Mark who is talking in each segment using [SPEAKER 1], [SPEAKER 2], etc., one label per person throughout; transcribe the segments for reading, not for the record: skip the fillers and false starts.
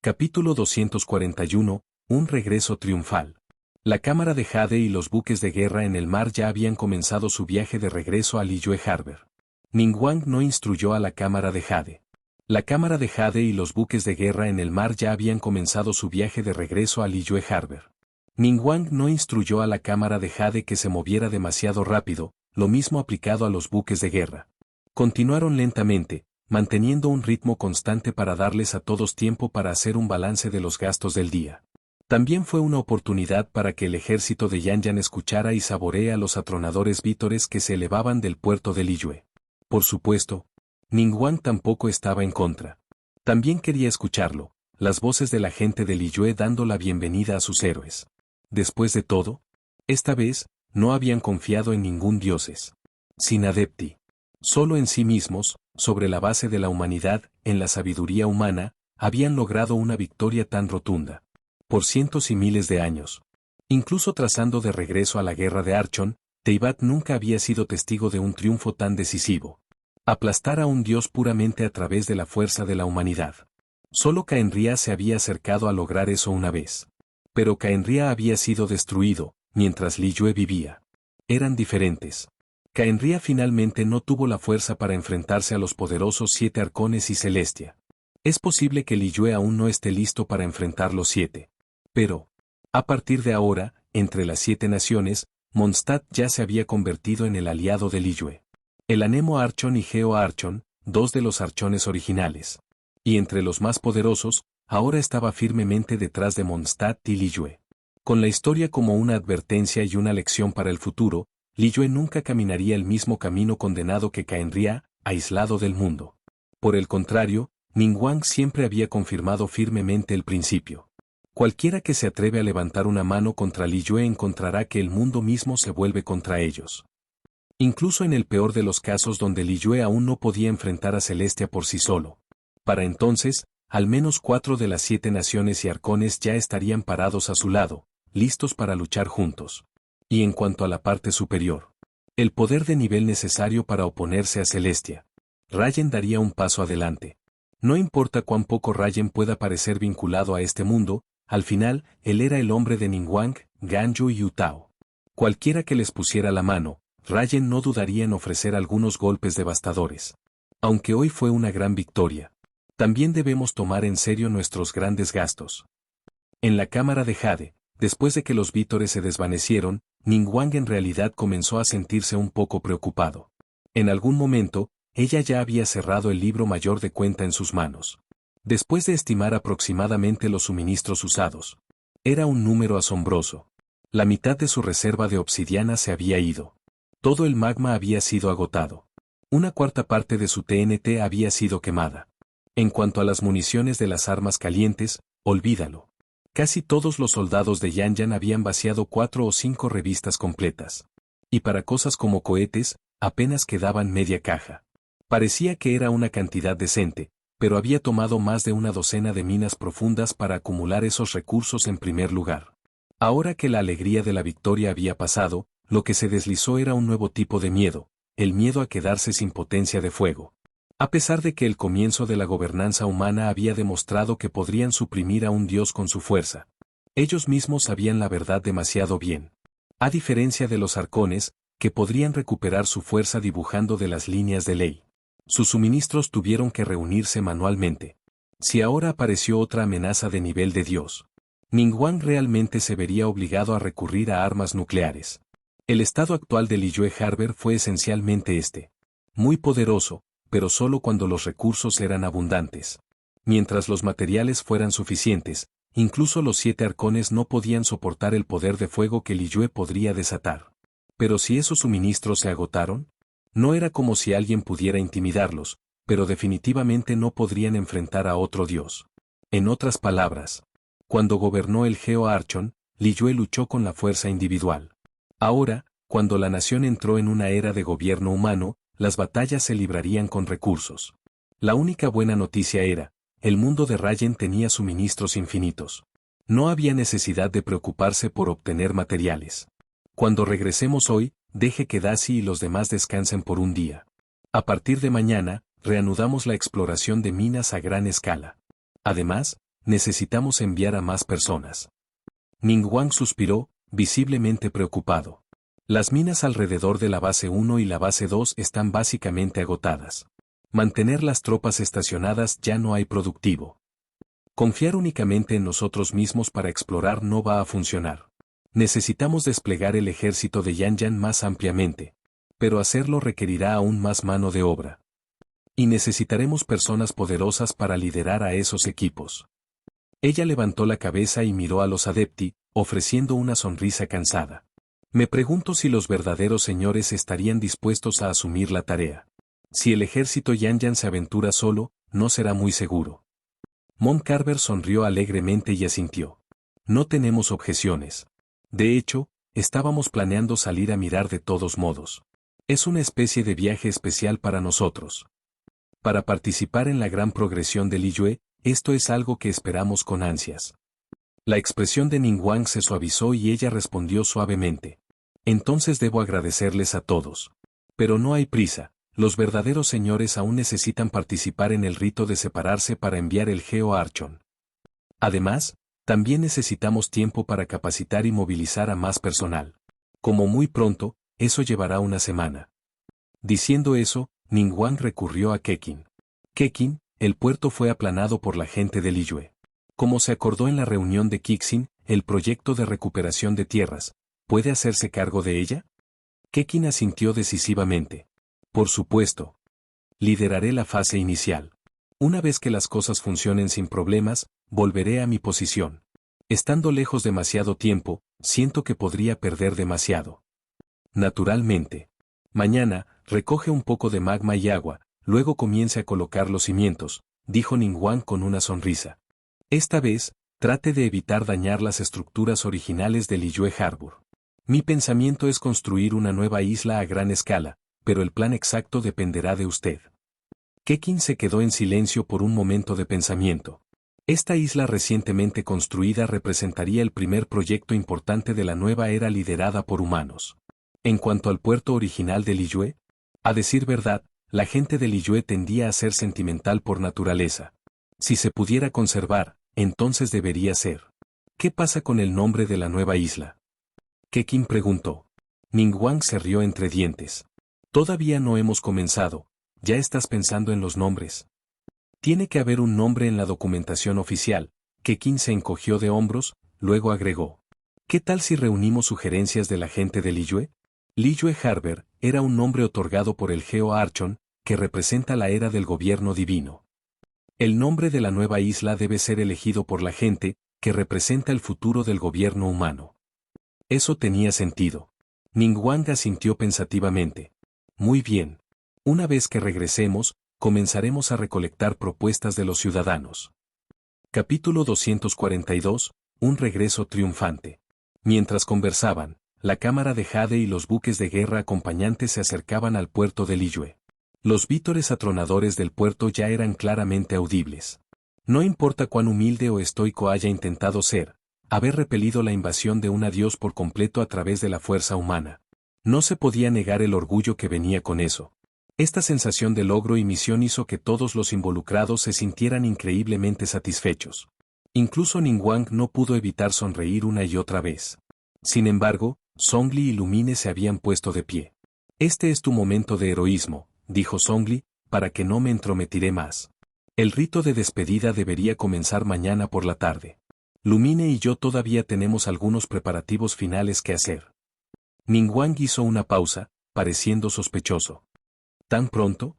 [SPEAKER 1] Capítulo 241, un regreso triunfal. La cámara de Jade y los buques de guerra en el mar ya habían comenzado su viaje de regreso a Liyue Harbor. Ningguang no instruyó a la cámara de Jade. La cámara de Jade y los buques de guerra en el mar ya habían comenzado su viaje de regreso a Liyue Harbor. Ningguang no instruyó a la cámara de Jade que se moviera demasiado rápido, lo mismo aplicado a los buques de guerra. Continuaron lentamente, manteniendo un ritmo constante para darles a todos tiempo para hacer un balance de los gastos del día. También fue una oportunidad para que el ejército de Yanyan escuchara y saborea los atronadores vítores que se elevaban del puerto de Liyue. Por supuesto, Ningguang tampoco estaba en contra. También quería escucharlo, las voces de la gente de Liyue dando la bienvenida a sus héroes. Después de todo, esta vez, no habían confiado en ningún dioses. Sin adepti. Solo en sí mismos, sobre la base de la humanidad, en la sabiduría humana, habían logrado una victoria tan rotunda. Por cientos y miles de años. Incluso trazando de regreso a la guerra de Archon, Teyvat nunca había sido testigo de un triunfo tan decisivo. Aplastar a un dios puramente a través de la fuerza de la humanidad. Solo Khaenri'ah se había acercado a lograr eso una vez. Pero Khaenri'ah había sido destruido, mientras Liyue vivía. Eran diferentes. Khaenri'ah finalmente no tuvo la fuerza para enfrentarse a los poderosos 7 arcones y Celestia. Es posible que Liyue aún no esté listo para enfrentar los 7. Pero, a partir de ahora, entre las 7 naciones, Mondstadt ya se había convertido en el aliado de Liyue. El Anemo Archon y Geo Archon, 2 de los archones originales. Y entre los más poderosos, ahora estaba firmemente detrás de Mondstadt y Liyue. Con la historia como una advertencia y una lección para el futuro, Liyue nunca caminaría el mismo camino condenado que Khaenri'ah, aislado del mundo. Por el contrario, Ningguang siempre había confirmado firmemente el principio. Cualquiera que se atreve a levantar una mano contra Liyue encontrará que el mundo mismo se vuelve contra ellos. Incluso en el peor de los casos donde Liyue aún no podía enfrentar a Celestia por sí solo. Para entonces, al menos 4 de las 7 naciones y arcones ya estarían parados a su lado, listos para luchar juntos. Y en cuanto a la parte superior, el poder de nivel necesario para oponerse a Celestia, Rayen daría un paso adelante. No importa cuán poco Rayen pueda parecer vinculado a este mundo, al final, él era el hombre de Ningguang, Ganyu y Yutao. Cualquiera que les pusiera la mano, Rayen no dudaría en ofrecer algunos golpes devastadores. Aunque hoy fue una gran victoria, también debemos tomar en serio nuestros grandes gastos. En la cámara de Jade, después de que los vítores se desvanecieron, Ningguang en realidad comenzó a sentirse un poco preocupado. En algún momento, ella ya había cerrado el libro mayor de cuenta en sus manos. Después de estimar aproximadamente los suministros usados. Era un número asombroso. La mitad de su reserva de obsidiana se había ido. Todo el magma había sido agotado. Una cuarta parte de su TNT había sido quemada. En cuanto a las municiones de las armas calientes, olvídalo. Casi todos los soldados de Yanyan habían vaciado 4 o 5 revistas completas. Y para cosas como cohetes, apenas quedaban media caja. Parecía que era una cantidad decente, pero había tomado más de una docena de minas profundas para acumular esos recursos en primer lugar. Ahora que la alegría de la victoria había pasado, lo que se deslizó era un nuevo tipo de miedo, el miedo a quedarse sin potencia de fuego. A pesar de que el comienzo de la gobernanza humana había demostrado que podrían suprimir a un dios con su fuerza. Ellos mismos sabían la verdad demasiado bien. A diferencia de los arcones, que podrían recuperar su fuerza dibujando de las líneas de ley. Sus suministros tuvieron que reunirse manualmente. Si ahora apareció otra amenaza de nivel de dios, Ningguang realmente se vería obligado a recurrir a armas nucleares. El estado actual de Liyue Harbor fue esencialmente este. Muy poderoso, pero solo cuando los recursos eran abundantes. Mientras los materiales fueran suficientes, incluso los 7 arcones no podían soportar el poder de fuego que Liyue podría desatar. Pero si esos suministros se agotaron, no era como si alguien pudiera intimidarlos, pero definitivamente no podrían enfrentar a otro dios. En otras palabras, cuando gobernó el Geo Archon, Liyue luchó con la fuerza individual. Ahora, cuando la nación entró en una era de gobierno humano, las batallas se librarían con recursos. La única buena noticia era, el mundo de Rayen tenía suministros infinitos. No había necesidad de preocuparse por obtener materiales. Cuando regresemos hoy, deje que Daci y los demás descansen por un día. A partir de mañana, reanudamos la exploración de minas a gran escala. Además, necesitamos enviar a más personas. Ningguang suspiró, visiblemente preocupado. Las minas alrededor de la base 1 y la base 2 están básicamente agotadas. Mantener las tropas estacionadas ya no hay productivo. Confiar únicamente en nosotros mismos para explorar no va a funcionar. Necesitamos desplegar el ejército de Yanyan más ampliamente, pero hacerlo requerirá aún más mano de obra. Y necesitaremos personas poderosas para liderar a esos equipos. Ella levantó la cabeza y miró a los adepti, ofreciendo una sonrisa cansada. Me pregunto si los verdaderos señores estarían dispuestos a asumir la tarea. Si el ejército Yanyan se aventura solo, no será muy seguro. Mon Carver sonrió alegremente y asintió. No tenemos objeciones. De hecho, estábamos planeando salir a mirar de todos modos. Es una especie de viaje especial para nosotros. Para participar en la gran progresión de Liyue, esto es algo que esperamos con ansias. La expresión de Ningguang se suavizó y ella respondió suavemente. Entonces debo agradecerles a todos. Pero no hay prisa, los verdaderos señores aún necesitan participar en el rito de separarse para enviar el Geo Archon. Además, también necesitamos tiempo para capacitar y movilizar a más personal. Como muy pronto, eso llevará una semana. Diciendo eso, Ningguang recurrió a Keqin. Keqin, el puerto fue aplanado por la gente de Liyue. Como se acordó en la reunión de Kixin, el proyecto de recuperación de tierras, ¿puede hacerse cargo de ella? Keqin asintió decisivamente. Por supuesto. Lideraré la fase inicial. Una vez que las cosas funcionen sin problemas, volveré a mi posición. Estando lejos demasiado tiempo, siento que podría perder demasiado. Naturalmente. Mañana, recoge un poco de magma y agua, luego comience a colocar los cimientos, dijo Ningguang con una sonrisa. Esta vez, trate de evitar dañar las estructuras originales de Liyue Harbor. Mi pensamiento es construir una nueva isla a gran escala, pero el plan exacto dependerá de usted. Keqin se quedó en silencio por un momento de pensamiento. Esta isla recientemente construida representaría el primer proyecto importante de la nueva era liderada por humanos. En cuanto al puerto original de Liyue, a decir verdad, la gente de Liyue tendía a ser sentimental por naturaleza. Si se pudiera conservar, entonces debería ser. ¿Qué pasa con el nombre de la nueva isla? Keqin preguntó. Ningguang se rió entre dientes. Todavía no hemos comenzado, ya estás pensando en los nombres. Tiene que haber un nombre en la documentación oficial. Keqin se encogió de hombros, luego agregó. ¿Qué tal si reunimos sugerencias de la gente de Liyue? Liyue Harbor era un nombre otorgado por el Geo Archon, que representa la era del gobierno divino. El nombre de la nueva isla debe ser elegido por la gente, que representa el futuro del gobierno humano. Eso tenía sentido. Ningguang asintió pensativamente. Muy bien. Una vez que regresemos, comenzaremos a recolectar propuestas de los ciudadanos. Capítulo 242, un regreso triunfante. Mientras conversaban, la cámara de Jade y los buques de guerra acompañantes se acercaban al puerto de Liyue. Los vítores atronadores del puerto ya eran claramente audibles. No importa cuán humilde o estoico haya intentado ser, haber repelido la invasión de un adiós por completo a través de la fuerza humana. No se podía negar el orgullo que venía con eso. Esta sensación de logro y misión hizo que todos los involucrados se sintieran increíblemente satisfechos. Incluso Ningguang no pudo evitar sonreír una y otra vez. Sin embargo, Zhongli y Lumine se habían puesto de pie. Este es tu momento de heroísmo, dijo Zhongli, para que no me entrometiré más. El rito de despedida debería comenzar mañana por la tarde. Lumine y yo todavía tenemos algunos preparativos finales que hacer. Ningguang hizo una pausa, pareciendo sospechoso. ¿Tan pronto?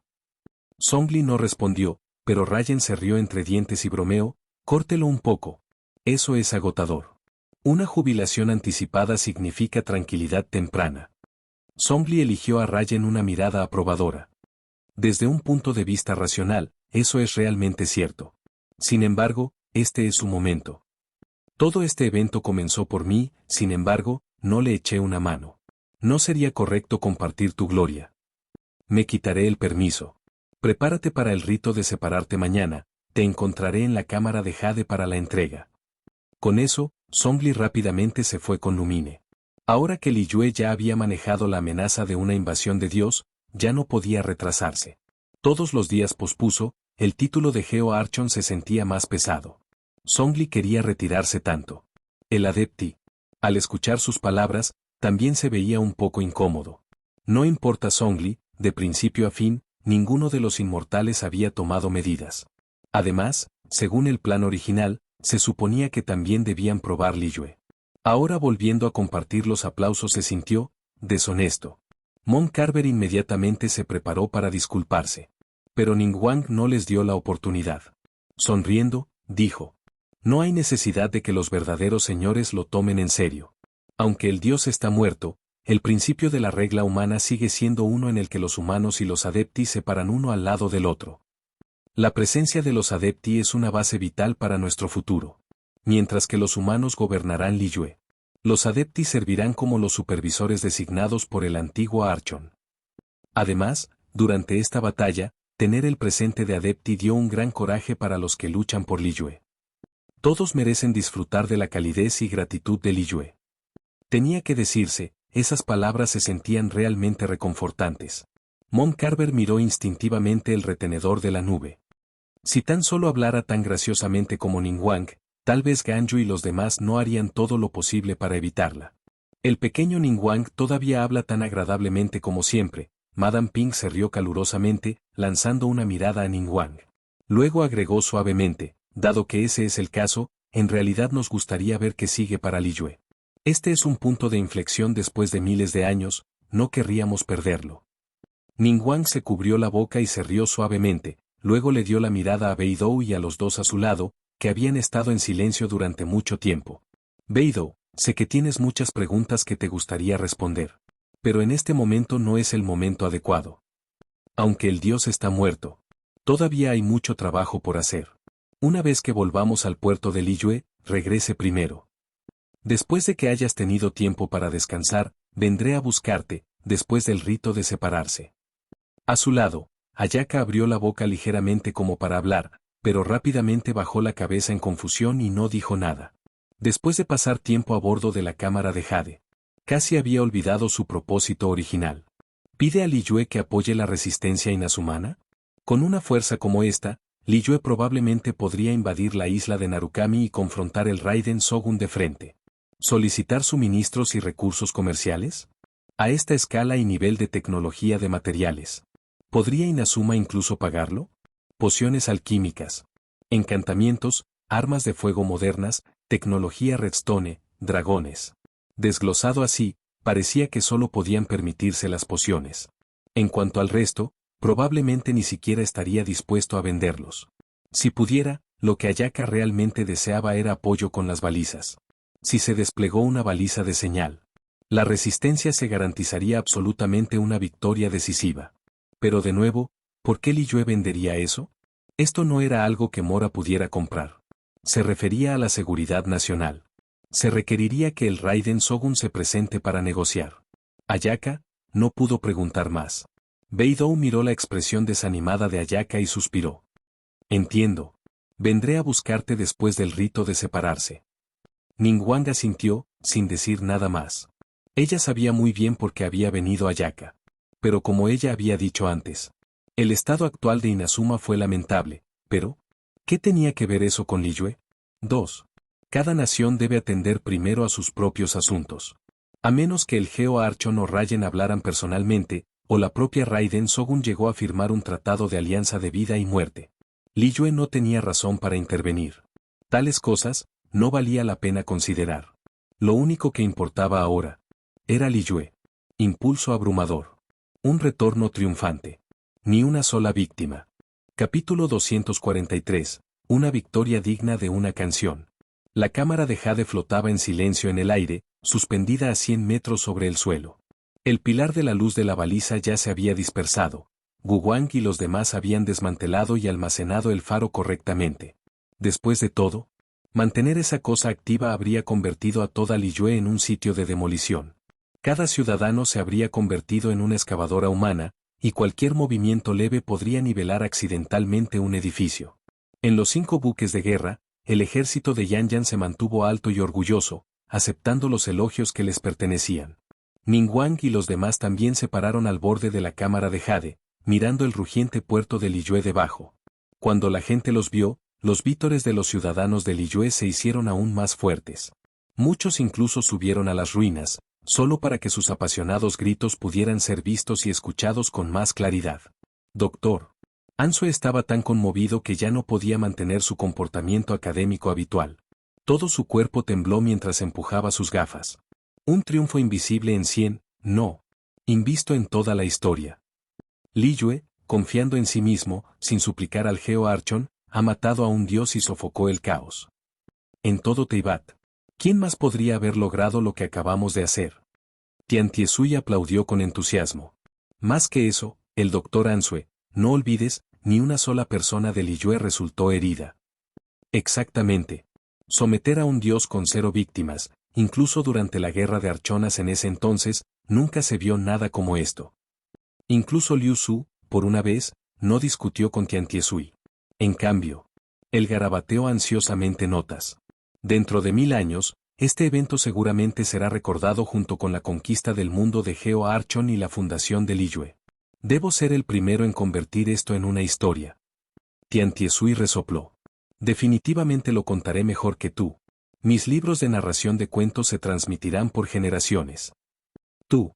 [SPEAKER 1] Zhongli no respondió, pero Rayen se rió entre dientes y bromeó, córtelo un poco. Eso es agotador. Una jubilación anticipada significa tranquilidad temprana. Zhongli eligió a Rayen una mirada aprobadora. Desde un punto de vista racional, eso es realmente cierto. Sin embargo, este es su momento. Todo este evento comenzó por mí, sin embargo, no le eché una mano. No sería correcto compartir tu gloria. Me quitaré el permiso. Prepárate para el rito de separarte mañana, te encontraré en la cámara de Jade para la entrega. Con eso, Zhongli rápidamente se fue con Lumine. Ahora que Liyue ya había manejado la amenaza de una invasión de Dios, ya no podía retrasarse. Todos los días pospuso, el título de Geo Archon se sentía más pesado. Zhongli quería retirarse tanto. El adepti, al escuchar sus palabras, también se veía un poco incómodo. No importa Zhongli, de principio a fin, ninguno de los inmortales había tomado medidas. Además, según el plan original, se suponía que también debían probar Liyue. Ahora volviendo a compartir los aplausos se sintió deshonesto. Mon Carver inmediatamente se preparó para disculparse. Pero Ningguang no les dio la oportunidad. Sonriendo, dijo: no hay necesidad de que los verdaderos señores lo tomen en serio. Aunque el dios está muerto, el principio de la regla humana sigue siendo uno en el que los humanos y los adepti se paran uno al lado del otro. La presencia de los adepti es una base vital para nuestro futuro. Mientras que los humanos gobernarán Liyue, los adepti servirán como los supervisores designados por el antiguo Archon. Además, durante esta batalla, tener el presente de adepti dio un gran coraje para los que luchan por Liyue. Todos merecen disfrutar de la calidez y gratitud de Liyue. Tenía que decirse, esas palabras se sentían realmente reconfortantes. Mon Carver miró instintivamente el retenedor de la nube. Si tan solo hablara tan graciosamente como Ningguang, tal vez Ganyu y los demás no harían todo lo posible para evitarla. El pequeño Ningguang todavía habla tan agradablemente como siempre. Madame Ping se rió calurosamente, lanzando una mirada a Ningguang. Luego agregó suavemente: dado que ese es el caso, en realidad nos gustaría ver qué sigue para Liyue. Este es un punto de inflexión después de miles de años, no querríamos perderlo. Ningguang se cubrió la boca y se rió suavemente, luego le dio la mirada a Beidou y a los dos a su lado, que habían estado en silencio durante mucho tiempo. Beidou, sé que tienes muchas preguntas que te gustaría responder. Pero en este momento no es el momento adecuado. Aunque el dios está muerto, todavía hay mucho trabajo por hacer. Una vez que volvamos al puerto de Liyue, regrese primero. Después de que hayas tenido tiempo para descansar, vendré a buscarte, después del rito de separarse. A su lado, Ayaka abrió la boca ligeramente como para hablar, pero rápidamente bajó la cabeza en confusión y no dijo nada. Después de pasar tiempo a bordo de la cámara de Jade, casi había olvidado su propósito original. ¿Pide a Liyue que apoye la resistencia inazumana? Con una fuerza como esta, Liyue probablemente podría invadir la isla de Narukami y confrontar el Raiden Shogun de frente. ¿Solicitar suministros y recursos comerciales? A esta escala y nivel de tecnología de materiales. ¿Podría Inazuma incluso pagarlo? Pociones alquímicas, encantamientos, armas de fuego modernas, tecnología redstone, dragones. Desglosado así, parecía que solo podían permitirse las pociones. En cuanto al resto, probablemente ni siquiera estaría dispuesto a venderlos. Si pudiera, lo que Ayaka realmente deseaba era apoyo con las balizas. Si se desplegó una baliza de señal, la resistencia se garantizaría absolutamente una victoria decisiva. Pero de nuevo, ¿por qué Liyue vendería eso? Esto no era algo que Mora pudiera comprar. Se refería a la seguridad nacional. Se requeriría que el Raiden Shogun se presente para negociar. Ayaka no pudo preguntar más. Beidou miró la expresión desanimada de Ayaka y suspiró. Entiendo. Vendré a buscarte después del rito de separarse. Ningguang asintió, sin decir nada más. Ella sabía muy bien por qué había venido Ayaka. Pero como ella había dicho antes, el estado actual de Inazuma fue lamentable, pero ¿qué tenía que ver eso con Liyue? 2. Cada nación debe atender primero a sus propios asuntos. A menos que el Geo Archon o Raiden hablaran personalmente, o la propia Raiden Shogun llegó a firmar un tratado de alianza de vida y muerte. Liyue no tenía razón para intervenir. Tales cosas no valía la pena considerar. Lo único que importaba ahora era Liyue. Impulso abrumador. Un retorno triunfante. Ni una sola víctima. Capítulo 243. Una victoria digna de una canción. La cámara de Jade flotaba en silencio en el aire, suspendida a 100 metros sobre el suelo. El pilar de la luz de la baliza ya se había dispersado. Guwang y los demás habían desmantelado y almacenado el faro correctamente. Después de todo, mantener esa cosa activa habría convertido a toda Liyue en un sitio de demolición. Cada ciudadano se habría convertido en una excavadora humana, y cualquier movimiento leve podría nivelar accidentalmente un edificio. En los 5 buques de guerra, el ejército de Yanyan se mantuvo alto y orgulloso, aceptando los elogios que les pertenecían. Ningguang y los demás también se pararon al borde de la cámara de Jade, mirando el rugiente puerto de Liyue debajo. Cuando la gente los vio, los vítores de los ciudadanos de Liyue se hicieron aún más fuertes. Muchos incluso subieron a las ruinas, solo para que sus apasionados gritos pudieran ser vistos y escuchados con más claridad. Doctor. Ansue estaba tan conmovido que ya no podía mantener su comportamiento académico habitual. Todo su cuerpo tembló mientras empujaba sus gafas. Un triunfo invisible en 100, no. Invisto en toda la historia. Liyue, confiando en sí mismo, sin suplicar al Geo Archon, ha matado a un dios y sofocó el caos. En todo Teyvat. ¿Quién más podría haber logrado lo que acabamos de hacer? Tian Tiesui aplaudió con entusiasmo. Más que eso, el doctor Ansue, no olvides, ni una sola persona de Liyue resultó herida. Exactamente. Someter a un dios con 0 víctimas, incluso durante la guerra de Archonas en ese entonces, nunca se vio nada como esto. Incluso Liu Su, por una vez, no discutió con Tian Tiesui. En cambio, él garabateó ansiosamente notas. Dentro de 1000 años, este evento seguramente será recordado junto con la conquista del mundo de Geo Archon y la fundación de Liyue. Debo ser el primero en convertir esto en una historia. Tian Tiesui resopló. Definitivamente lo contaré mejor que tú. Mis libros de narración de cuentos se transmitirán por generaciones. Tú.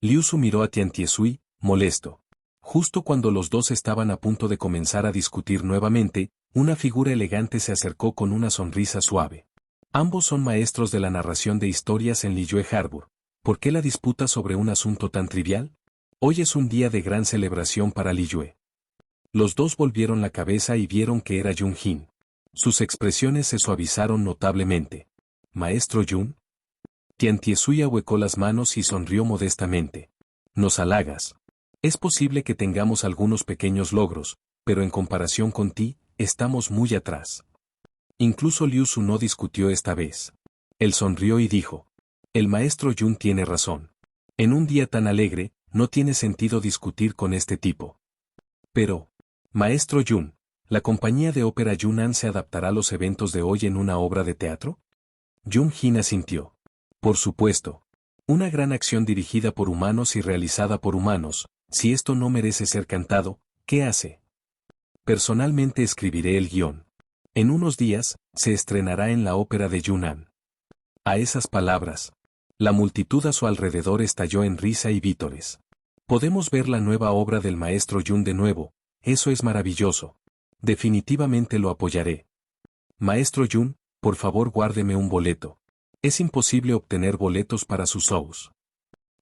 [SPEAKER 1] Liu Su miró a Tian Tiesui, molesto. Justo cuando los dos estaban a punto de comenzar a discutir nuevamente, una figura elegante se acercó con una sonrisa suave. Ambos son maestros de la narración de historias en Liyue Harbor. ¿Por qué la disputa sobre un asunto tan trivial? Hoy es un día de gran celebración para Liyue. Los dos volvieron la cabeza y vieron que era Yun Jin. Sus expresiones se suavizaron notablemente. ¿Maestro Yun? Tian Tiesui ahuecó las manos y sonrió modestamente. Nos halagas. Es posible que tengamos algunos pequeños logros, pero en comparación con ti, estamos muy atrás. Incluso Liu Su no discutió esta vez. Él sonrió y dijo. El maestro Yun tiene razón. En un día tan alegre, no tiene sentido discutir con este tipo. Pero, maestro Yun, ¿la compañía de ópera Yunnan se adaptará a los eventos de hoy en una obra de teatro? Yun Jin asintió. Por supuesto. Una gran acción dirigida por humanos y realizada por humanos. Si esto no merece ser cantado, ¿qué hace? Personalmente escribiré el guión. En unos días, se estrenará en la ópera de Yunnan. A esas palabras, la multitud a su alrededor estalló en risa y vítores. Podemos ver la nueva obra del maestro Yun de nuevo, eso es maravilloso. Definitivamente lo apoyaré. Maestro Yun, por favor guárdeme un boleto. Es imposible obtener boletos para sus shows.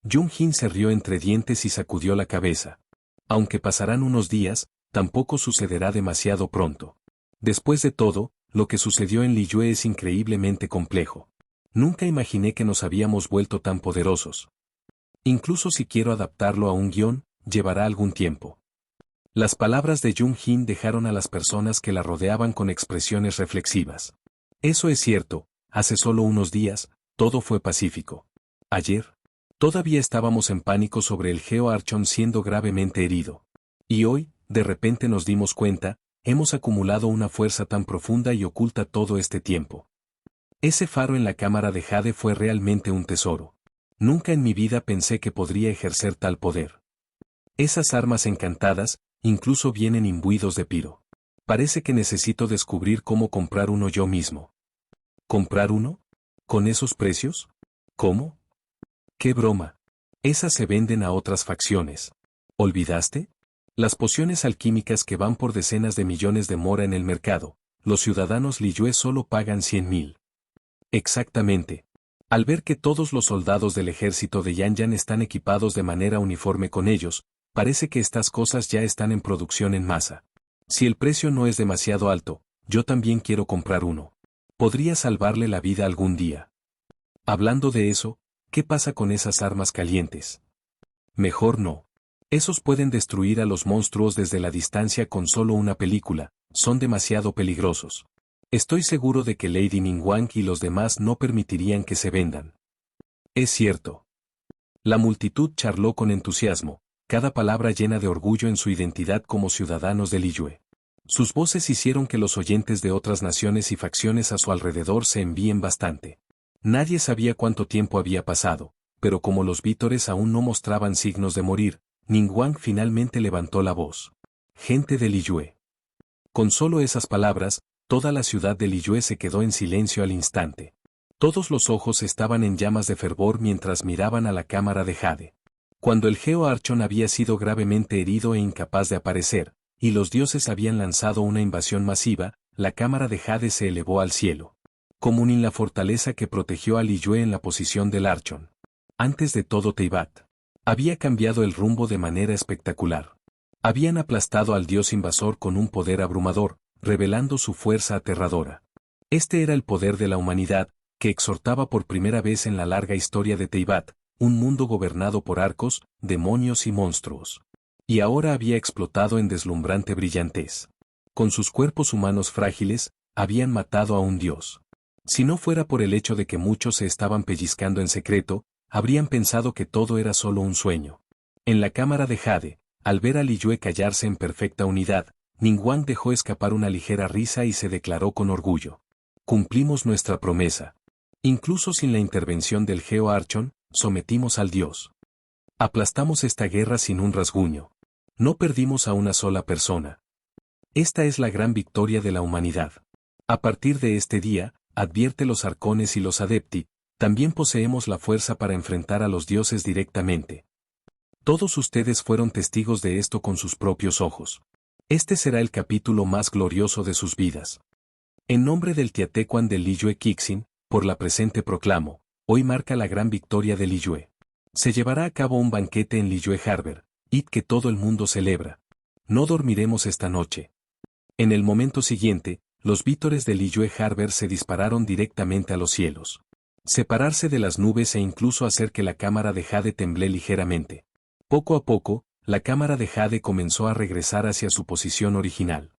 [SPEAKER 1] Yun Jin se rió entre dientes y sacudió la cabeza. Aunque pasarán unos días, tampoco sucederá demasiado pronto. Después de todo, lo que sucedió en Liyue es increíblemente complejo. Nunca imaginé que nos habíamos vuelto tan poderosos. Incluso si quiero adaptarlo a un guión, llevará algún tiempo. Las palabras de Yun Jin dejaron a las personas que la rodeaban con expresiones reflexivas. Eso es cierto, hace solo unos días, todo fue pacífico. Ayer, todavía estábamos en pánico sobre el Geo Archon siendo gravemente herido. Y hoy, de repente nos dimos cuenta, hemos acumulado una fuerza tan profunda y oculta todo este tiempo. Ese faro en la cámara de Jade fue realmente un tesoro. Nunca en mi vida pensé que podría ejercer tal poder. Esas armas encantadas, incluso vienen imbuidos de piro. Parece que necesito descubrir cómo comprar uno yo mismo. ¿Comprar uno? ¿Con esos precios? ¿Cómo? ¡Qué broma! Esas se venden a otras facciones. ¿Olvidaste? Las pociones alquímicas que van por decenas de millones de mora en el mercado, los ciudadanos Liyue solo pagan 100.000. Exactamente. Al ver que todos los soldados del ejército de Yanyan están equipados de manera uniforme con ellos, parece que estas cosas ya están en producción en masa. Si el precio no es demasiado alto, yo también quiero comprar uno. Podría salvarle la vida algún día. Hablando de eso, ¿qué pasa con esas armas calientes? Mejor no. Esos pueden destruir a los monstruos desde la distancia con solo una película, son demasiado peligrosos. Estoy seguro de que Lady Ningguang y los demás no permitirían que se vendan. Es cierto. La multitud charló con entusiasmo, cada palabra llena de orgullo en su identidad como ciudadanos de Liyue. Sus voces hicieron que los oyentes de otras naciones y facciones a su alrededor se envíen bastante. Nadie sabía cuánto tiempo había pasado, pero como los vítores aún no mostraban signos de morir, Ningguang finalmente levantó la voz. Gente de Liyue. Con solo esas palabras, toda la ciudad de Liyue se quedó en silencio al instante. Todos los ojos estaban en llamas de fervor mientras miraban a la cámara de Jade. Cuando el Geo Archon había sido gravemente herido e incapaz de aparecer, y los dioses habían lanzado una invasión masiva, la cámara de Jade se elevó al cielo. Comunin la fortaleza que protegió a Liyue en la posición del Archon. Antes de todo Teyvat había cambiado el rumbo de manera espectacular. Habían aplastado al dios invasor con un poder abrumador, revelando su fuerza aterradora. Este era el poder de la humanidad, que exhortaba por primera vez en la larga historia de Teyvat, un mundo gobernado por arcos, demonios y monstruos. Y ahora había explotado en deslumbrante brillantez. Con sus cuerpos humanos frágiles, habían matado a un dios. Si no fuera por el hecho de que muchos se estaban pellizcando en secreto, habrían pensado que todo era solo un sueño. En la cámara de Jade, al ver a Liyue callarse en perfecta unidad, Ningguang dejó escapar una ligera risa y se declaró con orgullo. Cumplimos nuestra promesa. Incluso sin la intervención del Geo Archon, sometimos al dios. Aplastamos esta guerra sin un rasguño. No perdimos a una sola persona. Esta es la gran victoria de la humanidad. A partir de este día, advierte los arcones y los adepti, también poseemos la fuerza para enfrentar a los dioses directamente. Todos ustedes fueron testigos de esto con sus propios ojos. Este será el capítulo más glorioso de sus vidas. En nombre del Tiatecuan de Liyue Kixin, por la presente proclamo, hoy marca la gran victoria de Liyue. Se llevará a cabo un banquete en Liyue Harbor, id que todo el mundo celebra. No dormiremos esta noche. En el momento siguiente, los vítores de Liyue Harbor se dispararon directamente a los cielos. Separarse de las nubes e incluso hacer que la cámara de Jade temblé ligeramente. Poco a poco, la cámara de Jade comenzó a regresar hacia su posición original.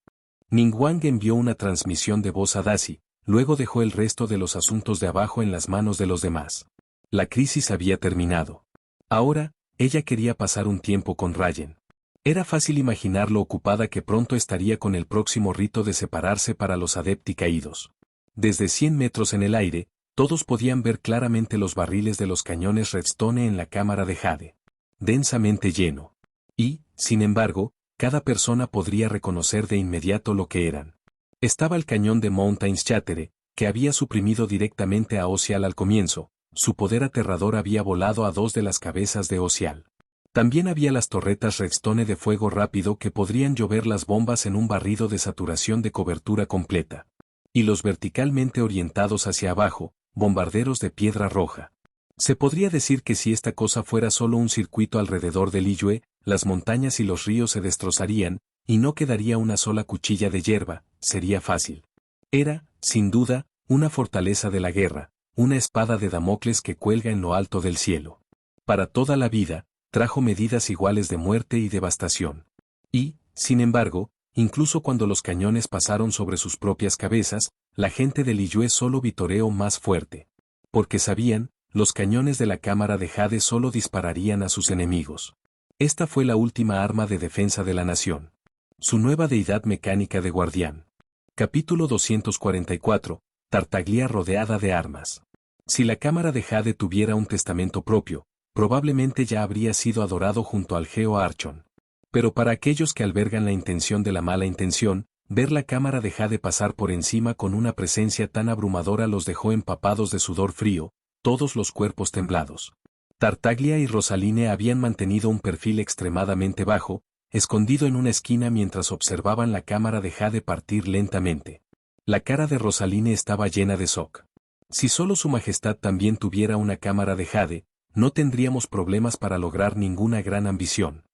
[SPEAKER 1] Ningguang envió una transmisión de voz a Daci, luego dejó el resto de los asuntos de abajo en las manos de los demás. La crisis había terminado. Ahora, ella quería pasar un tiempo con Rayen. Era fácil imaginar lo ocupada que pronto estaría con el próximo rito de separarse para los adepti caídos. Desde 100 metros en el aire, todos podían ver claramente los barriles de los cañones Redstone en la cámara de Jade. Densamente lleno. Y, sin embargo, cada persona podría reconocer de inmediato lo que eran. Estaba el cañón de Mountains Chattere, que había suprimido directamente a Ocial al comienzo, su poder aterrador había volado a 2 de las cabezas de Ocial. También había las torretas Redstone de fuego rápido que podrían llover las bombas en un barrido de saturación de cobertura completa. Y los verticalmente orientados hacia abajo, bombarderos de piedra roja. Se podría decir que si esta cosa fuera solo un circuito alrededor de Liyue, las montañas y los ríos se destrozarían, y no quedaría una sola cuchilla de hierba, sería fácil. Era, sin duda, una fortaleza de la guerra, una espada de Damocles que cuelga en lo alto del cielo. Para toda la vida, trajo medidas iguales de muerte y devastación. Y, sin embargo, incluso cuando los cañones pasaron sobre sus propias cabezas, la gente de Liyue solo vitoreó más fuerte. Porque sabían, los cañones de la cámara de Jade solo dispararían a sus enemigos. Esta fue la última arma de defensa de la nación. Su nueva deidad mecánica de guardián. Capítulo 244. Tartaglia rodeada de armas. Si la cámara de Jade tuviera un testamento propio, probablemente ya habría sido adorado junto al Geo Archon. Pero para aquellos que albergan la intención de la mala intención, ver la cámara de Jade pasar por encima con una presencia tan abrumadora los dejó empapados de sudor frío, todos los cuerpos temblados. Tartaglia y Rosaline habían mantenido un perfil extremadamente bajo, escondido en una esquina mientras observaban la cámara de Jade partir lentamente. La cara de Rosaline estaba llena de shock. Si solo su majestad también tuviera una cámara de Jade, no tendríamos problemas para lograr ninguna gran ambición.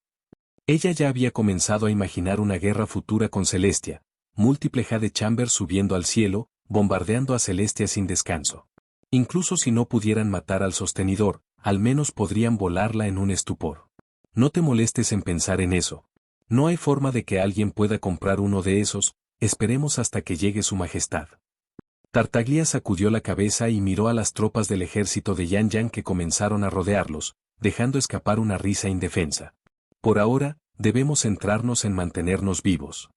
[SPEAKER 1] Ella ya había comenzado a imaginar una guerra futura con Celestia, múltiple Jade Chambers subiendo al cielo, bombardeando a Celestia sin descanso. Incluso si no pudieran matar al sostenidor, al menos podrían volarla en un estupor. No te molestes en pensar en eso. No hay forma de que alguien pueda comprar uno de esos, esperemos hasta que llegue su majestad. Tartaglia sacudió la cabeza y miró a las tropas del ejército de Yan Yan que comenzaron a rodearlos, dejando escapar una risa indefensa. Por ahora, debemos centrarnos en mantenernos vivos.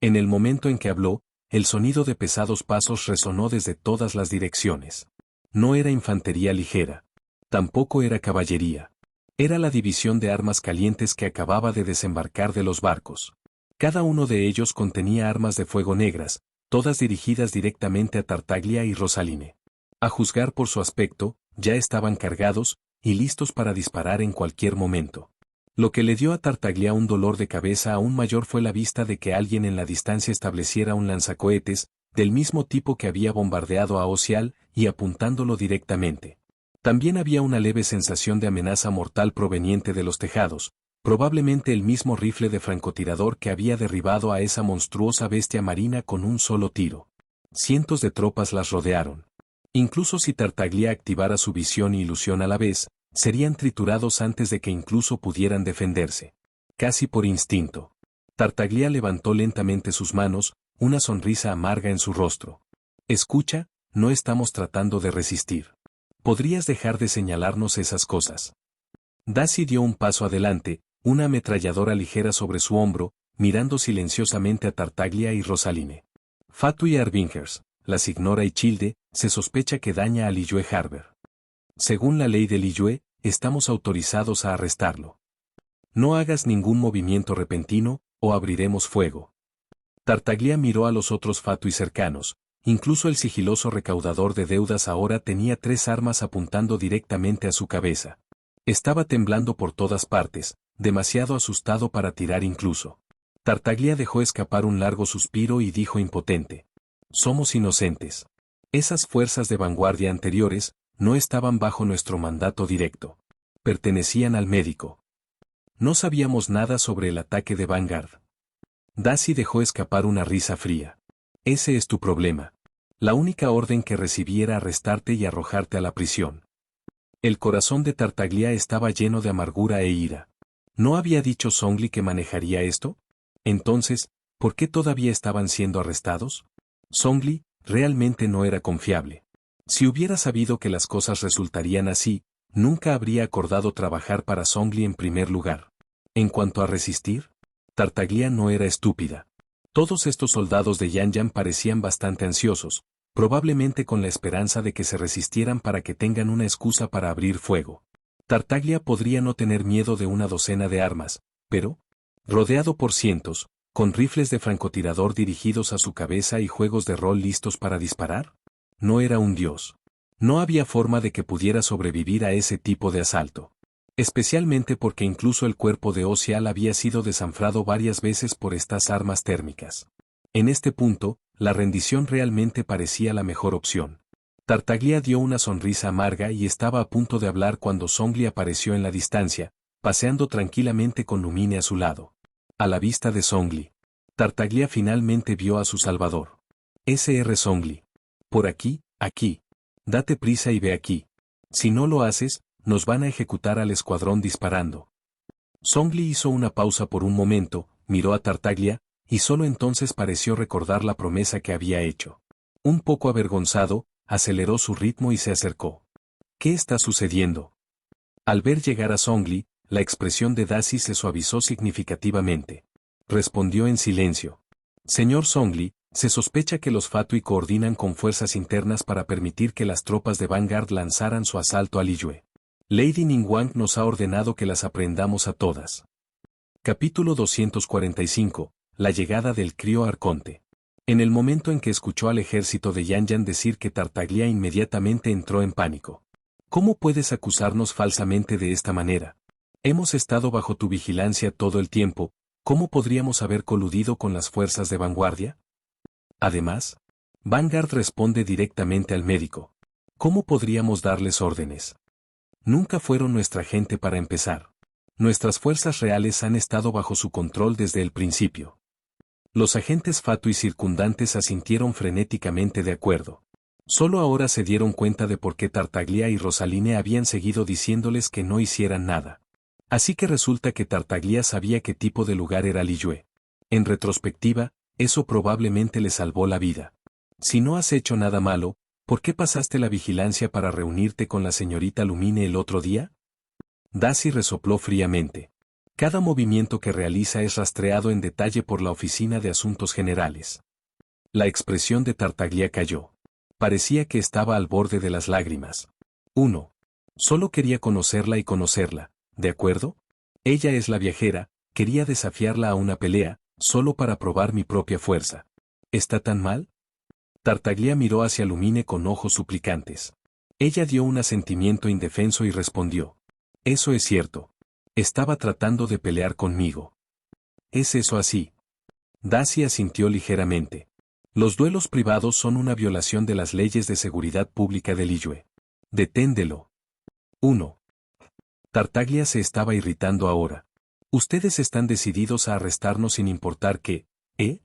[SPEAKER 1] En el momento en que habló, el sonido de pesados pasos resonó desde todas las direcciones. No era infantería ligera. Tampoco era caballería. Era la división de armas calientes que acababa de desembarcar de los barcos. Cada uno de ellos contenía armas de fuego negras, todas dirigidas directamente a Tartaglia y Rosaline. A juzgar por su aspecto, ya estaban cargados y listos para disparar en cualquier momento. Lo que le dio a Tartaglia un dolor de cabeza aún mayor fue la vista de que alguien en la distancia estableciera un lanzacohetes, del mismo tipo que había bombardeado a Ozial, y apuntándolo directamente. También había una leve sensación de amenaza mortal proveniente de los tejados, probablemente el mismo rifle de francotirador que había derribado a esa monstruosa bestia marina con un solo tiro. Cientos de tropas las rodearon. Incluso si Tartaglia activara su visión y ilusión a la vez, serían triturados antes de que incluso pudieran defenderse. Casi por instinto. Tartaglia levantó lentamente sus manos, una sonrisa amarga en su rostro. Escucha, no estamos tratando de resistir. ¿Podrías dejar de señalarnos esas cosas? Daisy dio un paso adelante, una ametralladora ligera sobre su hombro, mirando silenciosamente a Tartaglia y Rosaline. Fatu y Arvingers, las ignora y Childe, se sospecha que daña a Liyue Harber. Según la ley de Liyue, estamos autorizados a arrestarlo. No hagas ningún movimiento repentino, o abriremos fuego. Tartaglia miró a los otros Fatui cercanos, incluso el sigiloso recaudador de deudas ahora tenía 3 armas apuntando directamente a su cabeza. Estaba temblando por todas partes, demasiado asustado para tirar incluso. Tartaglia dejó escapar un largo suspiro y dijo impotente. Somos inocentes. Esas fuerzas de vanguardia anteriores no estaban bajo nuestro mandato directo. Pertenecían al médico. No sabíamos nada sobre el ataque de Vanguard. Daisy dejó escapar una risa fría. Ese es tu problema. La única orden que recibí era arrestarte y arrojarte a la prisión. El corazón de Tartaglia estaba lleno de amargura e ira. ¿No había dicho Zhongli que manejaría esto? Entonces, ¿por qué todavía estaban siendo arrestados? Zhongli realmente no era confiable. Si hubiera sabido que las cosas resultarían así, nunca habría acordado trabajar para Zhongli en primer lugar. En cuanto a resistir, Tartaglia no era estúpida. Todos estos soldados de Yanyan parecían bastante ansiosos, probablemente con la esperanza de que se resistieran para que tengan una excusa para abrir fuego. Tartaglia podría no tener miedo de una docena de armas, pero, rodeado por cientos, con rifles de francotirador dirigidos a su cabeza y juegos de rol listos para disparar, no era un dios. No había forma de que pudiera sobrevivir a ese tipo de asalto. Especialmente porque incluso el cuerpo de Ozial había sido desanfrado varias veces por estas armas térmicas. En este punto, la rendición realmente parecía la mejor opción. Tartaglia dio una sonrisa amarga y estaba a punto de hablar cuando Zhongli apareció en la distancia, paseando tranquilamente con Lumine a su lado. A la vista de Zhongli, Tartaglia finalmente vio a su salvador. Sr. Zhongli. Por aquí, aquí. Date prisa y ve aquí. Si no lo haces, nos van a ejecutar al escuadrón disparando. Zhongli hizo una pausa por un momento, miró a Tartaglia, y solo entonces pareció recordar la promesa que había hecho. Un poco avergonzado, aceleró su ritmo y se acercó. ¿Qué está sucediendo? Al ver llegar a Zhongli, la expresión de Daisy se suavizó significativamente. Respondió en silencio. Señor Zhongli, se sospecha que los Fatui coordinan con fuerzas internas para permitir que las tropas de Vanguard lanzaran su asalto a Liyue. Lady Ningguang nos ha ordenado que las aprendamos a todas. Capítulo 245. La llegada del crío arconte. En el momento en que escuchó al ejército de Yanyan decir que Tartaglia inmediatamente entró en pánico. ¿Cómo puedes acusarnos falsamente de esta manera? Hemos estado bajo tu vigilancia todo el tiempo, ¿cómo podríamos haber coludido con las fuerzas de vanguardia? Además, Vanguard responde directamente al médico. ¿Cómo podríamos darles órdenes? Nunca fueron nuestra gente para empezar. Nuestras fuerzas reales han estado bajo su control desde el principio. Los agentes Fatui circundantes asintieron frenéticamente de acuerdo. Solo ahora se dieron cuenta de por qué Tartaglia y Rosaline habían seguido diciéndoles que no hicieran nada. Así que resulta que Tartaglia sabía qué tipo de lugar era Liyue. En retrospectiva, eso probablemente le salvó la vida. Si no has hecho nada malo, ¿por qué pasaste la vigilancia para reunirte con la señorita Lumine el otro día? Daisy resopló fríamente. Cada movimiento que realiza es rastreado en detalle por la Oficina de Asuntos Generales. La expresión de Tartaglia cayó. Parecía que estaba al borde de las lágrimas. 1. Solo quería conocerla y conocerla, ¿de acuerdo? Ella es la viajera, quería desafiarla a una pelea, Solo para probar mi propia fuerza. ¿Está tan mal? Tartaglia miró hacia Lumine con ojos suplicantes. Ella dio un asentimiento indefenso y respondió. Eso es cierto. Estaba tratando de pelear conmigo. ¿Es eso así? Darcy asintió ligeramente. Los duelos privados son una violación de las leyes de seguridad pública de Liyue. Deténdelo. 1. Tartaglia se estaba irritando ahora. Ustedes están decididos a arrestarnos sin importar qué, ¿eh?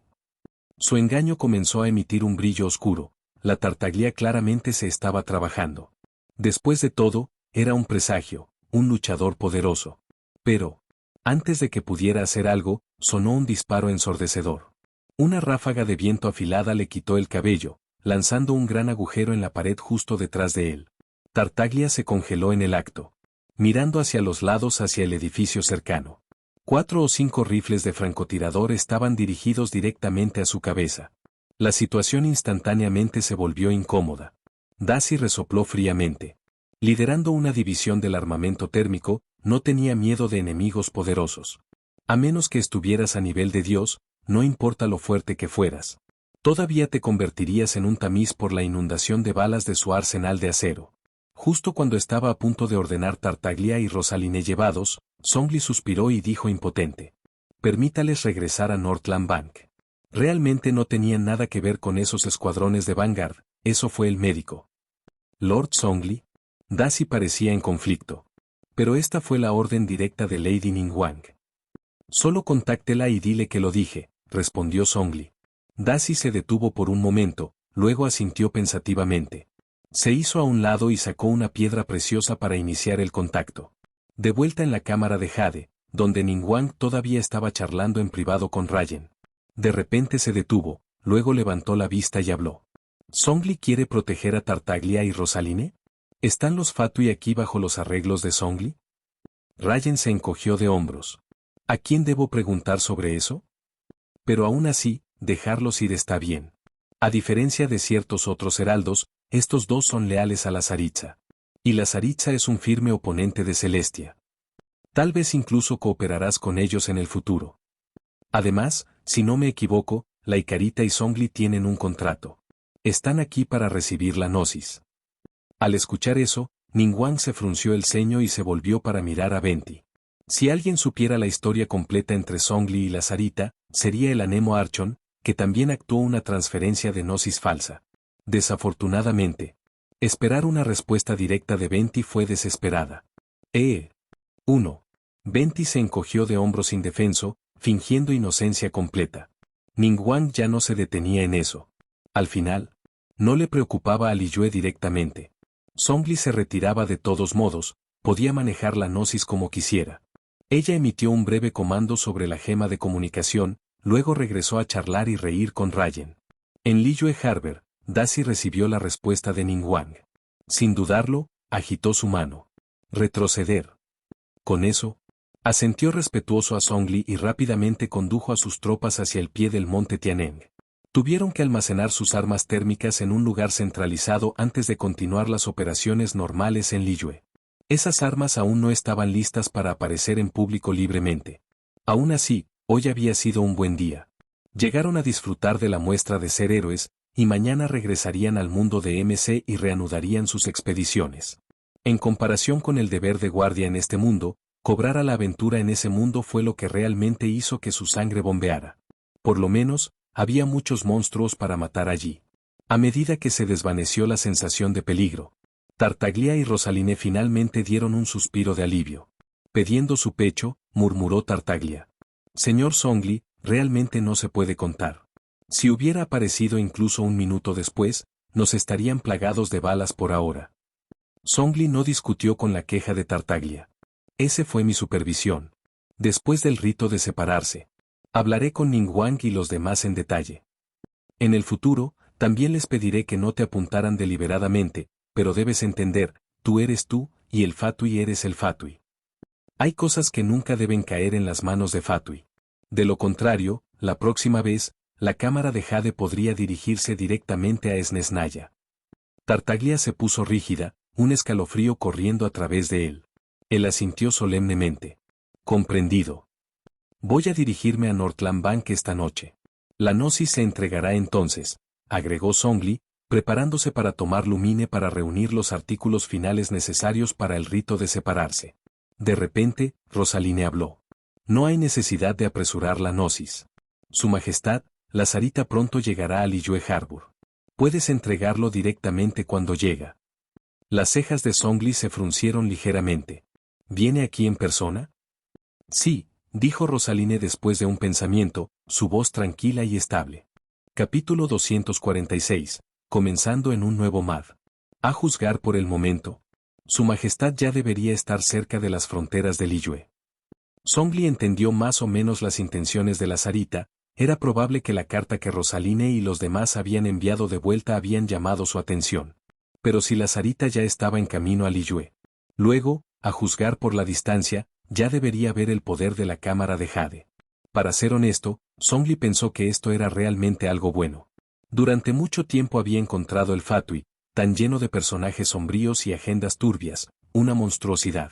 [SPEAKER 1] Su engaño comenzó a emitir un brillo oscuro. La Tartaglia claramente se estaba trabajando. Después de todo, era un presagio, un luchador poderoso. Pero, antes de que pudiera hacer algo, sonó un disparo ensordecedor. Una ráfaga de viento afilada le quitó el cabello, lanzando un gran agujero en la pared justo detrás de él. Tartaglia se congeló en el acto, mirando hacia los lados hacia el edificio cercano. 4 o 5 rifles de francotirador estaban dirigidos directamente a su cabeza. La situación instantáneamente se volvió incómoda. Darcy resopló fríamente. Liderando una división del armamento térmico, no tenía miedo de enemigos poderosos. A menos que estuvieras a nivel de Dios, no importa lo fuerte que fueras. Todavía te convertirías en un tamiz por la inundación de balas de su arsenal de acero. Justo cuando estaba a punto de ordenar Tartaglia y Rosaline llevados, Zhongli suspiró y dijo impotente. Permítales regresar a Northland Bank. Realmente no tenían nada que ver con esos escuadrones de Vanguard, eso fue el médico. Lord Zhongli. Darcy parecía en conflicto. Pero esta fue la orden directa de Lady Ningguang. Solo contáctela y dile que lo dije, respondió Zhongli. Darcy se detuvo por un momento, luego asintió pensativamente. Se hizo a un lado y sacó una piedra preciosa para iniciar el contacto. De vuelta en la cámara de Jade, donde Ningguang todavía estaba charlando en privado con Rayen. De repente se detuvo, luego levantó la vista y habló. ¿Zhongli quiere proteger a Tartaglia y Rosaline? ¿Están los Fatui aquí bajo los arreglos de Zhongli? Rayen se encogió de hombros. ¿A quién debo preguntar sobre eso? Pero aún así, dejarlos ir está bien. A diferencia de ciertos otros heraldos, estos dos son leales a la Zaritza. Y la Zaritza es un firme oponente de Celestia. Tal vez incluso cooperarás con ellos en el futuro. Además, si no me equivoco, la Icarita y Zhongli tienen un contrato. Están aquí para recibir la Gnosis. Al escuchar eso, Ningguang se frunció el ceño y se volvió para mirar a Venti. Si alguien supiera la historia completa entre Zhongli y la Sarita, sería el Anemo Archon, que también actuó una transferencia de Gnosis falsa. Desafortunadamente, esperar una respuesta directa de Venti fue desesperada. 1. Venti se encogió de hombros indefenso, fingiendo inocencia completa. Ningguang ya no se detenía en eso. Al final, no le preocupaba a Liyue directamente. Zhongli se retiraba de todos modos, podía manejar la Gnosis como quisiera. Ella emitió un breve comando sobre la gema de comunicación, luego regresó a charlar y reír con Rayen. En Liyue Harbor, Darcy recibió la respuesta de Ningguang. Sin dudarlo, agitó su mano. Retroceder. Con eso, asentió respetuoso a Zhongli y rápidamente condujo a sus tropas hacia el pie del monte Tianeng. Tuvieron que almacenar sus armas térmicas en un lugar centralizado antes de continuar las operaciones normales en Liyue. Esas armas aún no estaban listas para aparecer en público libremente. Aún así, hoy había sido un buen día. Llegaron a disfrutar de la muestra de ser héroes, y mañana regresarían al mundo de MC y reanudarían sus expediciones. En comparación con el deber de guardia en este mundo, cobrar a la aventura en ese mundo fue lo que realmente hizo que su sangre bombeara. Por lo menos, había muchos monstruos para matar allí. A medida que se desvaneció la sensación de peligro, Tartaglia y Rosaline finalmente dieron un suspiro de alivio. Pediendo su pecho, murmuró Tartaglia. Señor Zhongli, realmente no se puede contar. Si hubiera aparecido incluso un minuto después, nos estarían plagados de balas por ahora. Zhongli no discutió con la queja de Tartaglia. Ese fue mi supervisión. Después del rito de separarse, hablaré con Ningguang y los demás en detalle. En el futuro, también les pediré que no te apuntaran deliberadamente, pero debes entender, tú eres tú, y el Fatui eres el Fatui. Hay cosas que nunca deben caer en las manos de Fatui. De lo contrario, la próxima vez, la cámara de Jade podría dirigirse directamente a Snezhnaya. Tartaglia se puso rígida, un escalofrío corriendo a través de él. Él asintió solemnemente. Comprendido. Voy a dirigirme a Northland Bank esta noche. La Gnosis se entregará entonces, agregó Zhongli, preparándose para tomar Lumine para reunir los artículos finales necesarios para el rito de separarse. De repente, Rosaline habló. No hay necesidad de apresurar la Gnosis. Su Majestad, la Sarita pronto llegará a Liyue Harbor. Puedes entregarlo directamente cuando llega. Las cejas de Zhongli se fruncieron ligeramente. ¿Viene aquí en persona? Sí, dijo Rosaline después de un pensamiento, su voz tranquila y estable. Capítulo 246, comenzando en un nuevo MAD. A juzgar por el momento, Su Majestad ya debería estar cerca de las fronteras de Liyue. Zhongli entendió más o menos las intenciones de la Sarita. Era probable que la carta que Rosaline y los demás habían enviado de vuelta habían llamado su atención. Pero si la Sarita ya estaba en camino a Liyue. Luego, a juzgar por la distancia, ya debería ver el poder de la cámara de Jade. Para ser honesto, Zhongli pensó que esto era realmente algo bueno. Durante mucho tiempo había encontrado el Fatui, tan lleno de personajes sombríos y agendas turbias, una monstruosidad.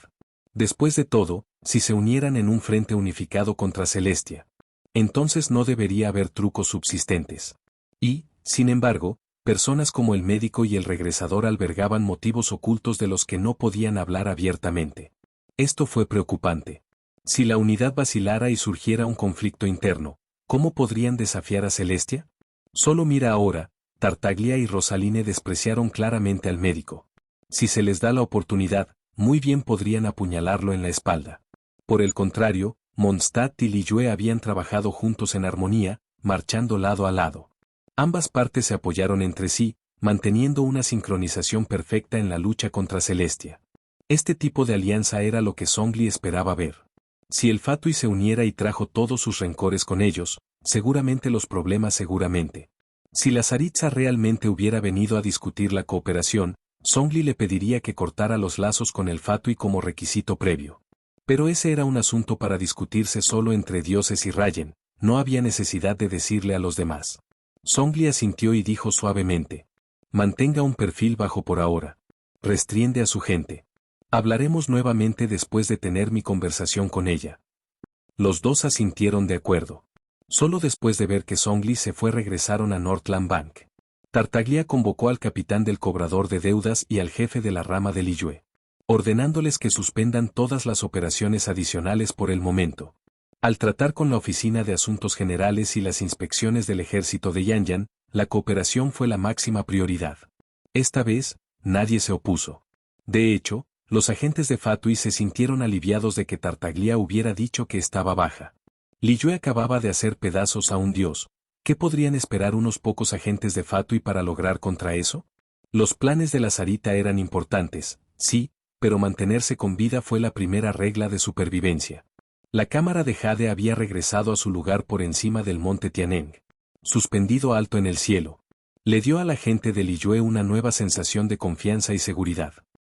[SPEAKER 1] Después de todo, si se unieran en un frente unificado contra Celestia, entonces no debería haber trucos subsistentes. Y, sin embargo, personas como el médico y el regresador albergaban motivos ocultos de los que no podían hablar abiertamente. Esto fue preocupante. Si la unidad vacilara y surgiera un conflicto interno, ¿cómo podrían desafiar a Celestia? Solo mira ahora, Tartaglia y Rosaline despreciaron claramente al médico. Si se les da la oportunidad, muy bien podrían apuñalarlo en la espalda. Por el contrario, Mondstadt y Liyue habían trabajado juntos en armonía, marchando lado a lado. Ambas partes se apoyaron entre sí, manteniendo una sincronización perfecta en la lucha contra Celestia. Este tipo de alianza era lo que Zhongli esperaba ver. Si el Fatui se uniera y trajo todos sus rencores con ellos, seguramente los problemas seguramente. Si la Saritsa realmente hubiera venido a discutir la cooperación, Zhongli le pediría que cortara los lazos con el Fatui como requisito previo. Pero ese era un asunto para discutirse solo entre dioses y Rayen, no había necesidad de decirle a los demás. Zhongli asintió y dijo suavemente. Mantenga un perfil bajo por ahora. Restriende a su gente. Hablaremos nuevamente después de tener mi conversación con ella. Los dos asintieron de acuerdo. Solo después de ver que Zhongli se fue regresaron a Northland Bank. Tartaglia convocó al capitán del cobrador de deudas y al jefe de la rama de Liyue, ordenándoles que suspendan todas las operaciones adicionales por el momento. Al tratar con la Oficina de Asuntos Generales y las inspecciones del ejército de Yanyan, la cooperación fue la máxima prioridad. Esta vez, nadie se opuso. De hecho, los agentes de Fatui se sintieron aliviados de que Tartaglia hubiera dicho que estaba baja. Liyue acababa de hacer pedazos a un dios. ¿Qué podrían esperar unos pocos agentes de Fatui para lograr contra eso? Los planes de la Sarita eran importantes, sí, pero mantenerse con vida fue la primera regla de supervivencia. La cámara de Jade había regresado a su lugar por encima del monte Tianeng, suspendido alto en el cielo. Le dio a la gente de Liyue una nueva sensación de confianza y seguridad.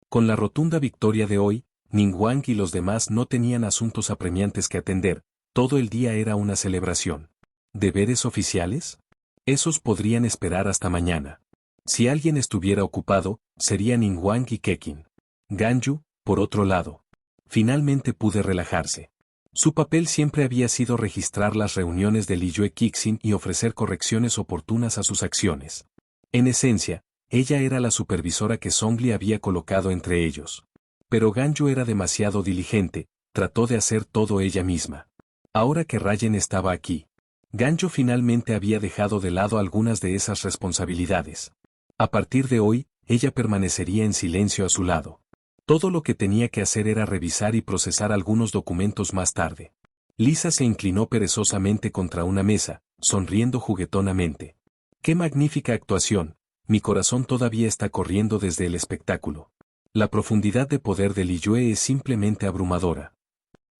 [SPEAKER 1] Con la rotunda victoria de hoy, Ningguang y los demás no tenían asuntos apremiantes que atender, todo el día era una celebración. ¿Deberes oficiales? Esos podrían esperar hasta mañana. Si alguien estuviera ocupado, sería Ningguang y Keqing. Ganyu, por otro lado. Finalmente pude relajarse. Su papel siempre había sido registrar las reuniones de Liyue Kixin y ofrecer correcciones oportunas a sus acciones. En esencia, ella era la supervisora que Zhongli había colocado entre ellos. Pero Ganyu era demasiado diligente, trató de hacer todo ella misma. Ahora que Rayen estaba aquí, Ganyu finalmente había dejado de lado algunas de esas responsabilidades. A partir de hoy, ella permanecería en silencio a su lado. Todo lo que tenía que hacer era revisar y procesar algunos documentos más tarde. Lisa se inclinó perezosamente contra una mesa, sonriendo juguetonamente. ¡Qué magnífica actuación! Mi corazón todavía está corriendo desde el espectáculo. La profundidad de poder de Liyue es simplemente abrumadora.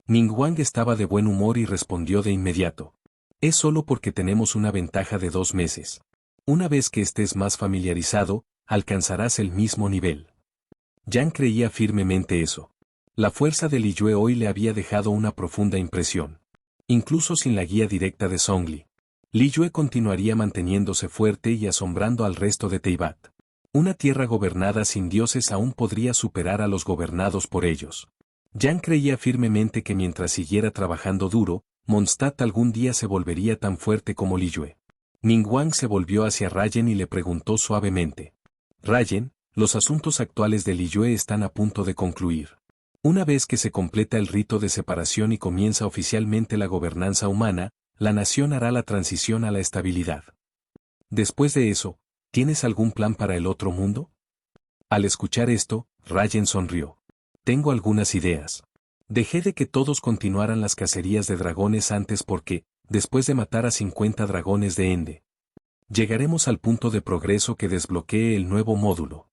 [SPEAKER 1] Ningguang estaba de buen humor y respondió de inmediato. Es solo porque tenemos una ventaja de 2 meses. Una vez que estés más familiarizado, alcanzarás el mismo nivel. Yang creía firmemente eso. La fuerza de Liyue hoy le había dejado una profunda impresión. Incluso sin la guía directa de Zhongli, Liyue continuaría manteniéndose fuerte y asombrando al resto de Teyvat. Una tierra gobernada sin dioses aún podría superar a los gobernados por ellos. Yang creía firmemente que mientras siguiera trabajando duro, Mondstadt algún día se volvería tan fuerte como Liyue. Ningguang se volvió hacia Rayen y le preguntó suavemente. Rayen, los asuntos actuales de Liyue están a punto de concluir. Una vez que se completa el rito de separación y comienza oficialmente la gobernanza humana, la nación hará la transición a la estabilidad. Después de eso, ¿tienes algún plan para el otro mundo? Al escuchar esto, Rayen sonrió. Tengo algunas ideas. Dejé de que todos continuaran las cacerías de dragones antes porque, después de matar a 50 dragones de Ende, llegaremos al punto de progreso que desbloquee el nuevo módulo.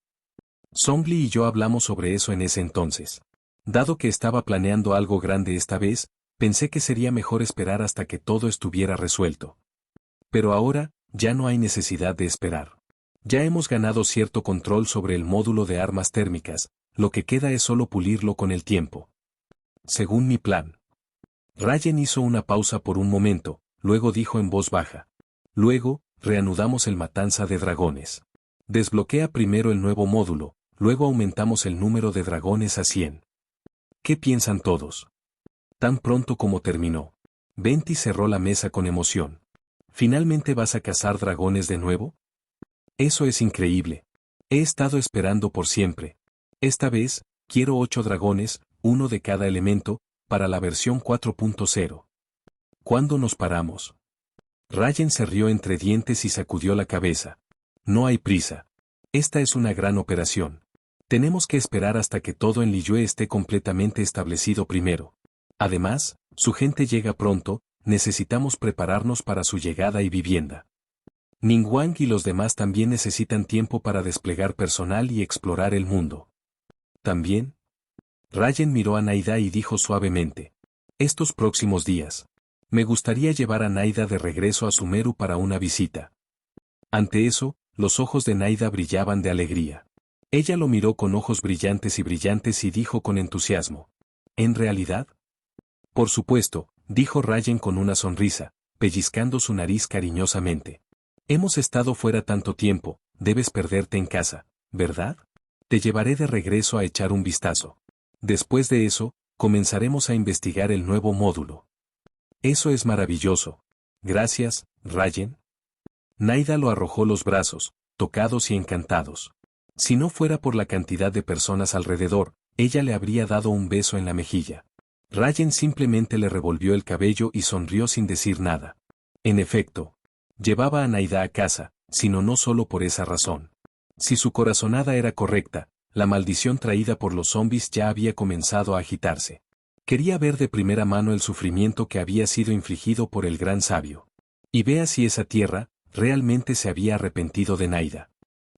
[SPEAKER 1] Zhongli y yo hablamos sobre eso en ese entonces. Dado que estaba planeando algo grande esta vez, pensé que sería mejor esperar hasta que todo estuviera resuelto. Pero ahora, ya no hay necesidad de esperar. Ya hemos ganado cierto control sobre el módulo de armas térmicas, lo que queda es solo pulirlo con el tiempo. Según mi plan. Rayen hizo una pausa por un momento, luego dijo en voz baja. Luego, reanudamos el matanza de dragones. Desbloquea primero el nuevo módulo, luego aumentamos el número de dragones a 100. ¿Qué piensan todos? Tan pronto como terminó, Venti cerró la mesa con emoción. ¿Finalmente vas a cazar dragones de nuevo? Eso es increíble. He estado esperando por siempre. Esta vez, quiero 8 dragones, uno de cada elemento, para la versión 4.0. ¿Cuándo nos paramos? Rayen se rió entre dientes y sacudió la cabeza. No hay prisa. Esta es una gran operación. Tenemos que esperar hasta que todo en Liyue esté completamente establecido primero. Además, su gente llega pronto, necesitamos prepararnos para su llegada y vivienda. Ningguang y los demás también necesitan tiempo para desplegar personal y explorar el mundo. ¿También? Rayen miró a Naida y dijo suavemente. Estos próximos días. Me gustaría llevar a Naida de regreso a Sumeru para una visita. Ante eso, los ojos de Naida brillaban de alegría. Ella lo miró con ojos brillantes y dijo con entusiasmo. ¿En realidad? Por supuesto, dijo Rayen con una sonrisa, pellizcando su nariz cariñosamente. Hemos estado fuera tanto tiempo, debes perderte en casa, ¿verdad? Te llevaré de regreso a echar un vistazo. Después de eso, comenzaremos a investigar el nuevo módulo. Eso es maravilloso. Gracias, Rayen. Naida lo arrojó los brazos, tocados y encantados. Si no fuera por la cantidad de personas alrededor, ella le habría dado un beso en la mejilla. Rayen simplemente le revolvió el cabello y sonrió sin decir nada. En efecto, llevaba a Naida a casa, sino no solo por esa razón. Si su corazonada era correcta, la maldición traída por los zombis ya había comenzado a agitarse. Quería ver de primera mano el sufrimiento que había sido infligido por el gran sabio. Y vea si esa tierra, realmente se había arrepentido de Naida.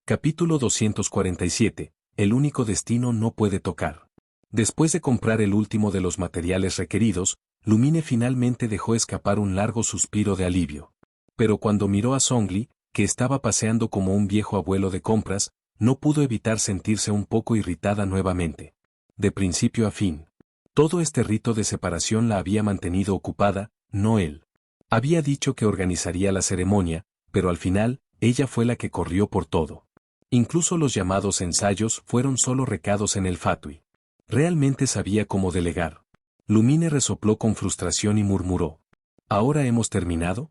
[SPEAKER 1] Capítulo 247. El único destino no puede tocar. Después de comprar el último de los materiales requeridos, Lumine finalmente dejó escapar un largo suspiro de alivio. Pero cuando miró a Zhongli, que estaba paseando como un viejo abuelo de compras, no pudo evitar sentirse un poco irritada nuevamente. De principio a fin. Todo este rito de separación la había mantenido ocupada, no él. Había dicho que organizaría la ceremonia, pero al final, ella fue la que corrió por todo. Incluso los llamados ensayos fueron solo recados en el fatui. Realmente sabía cómo delegar. Lumine resopló con frustración y murmuró. ¿Ahora hemos terminado?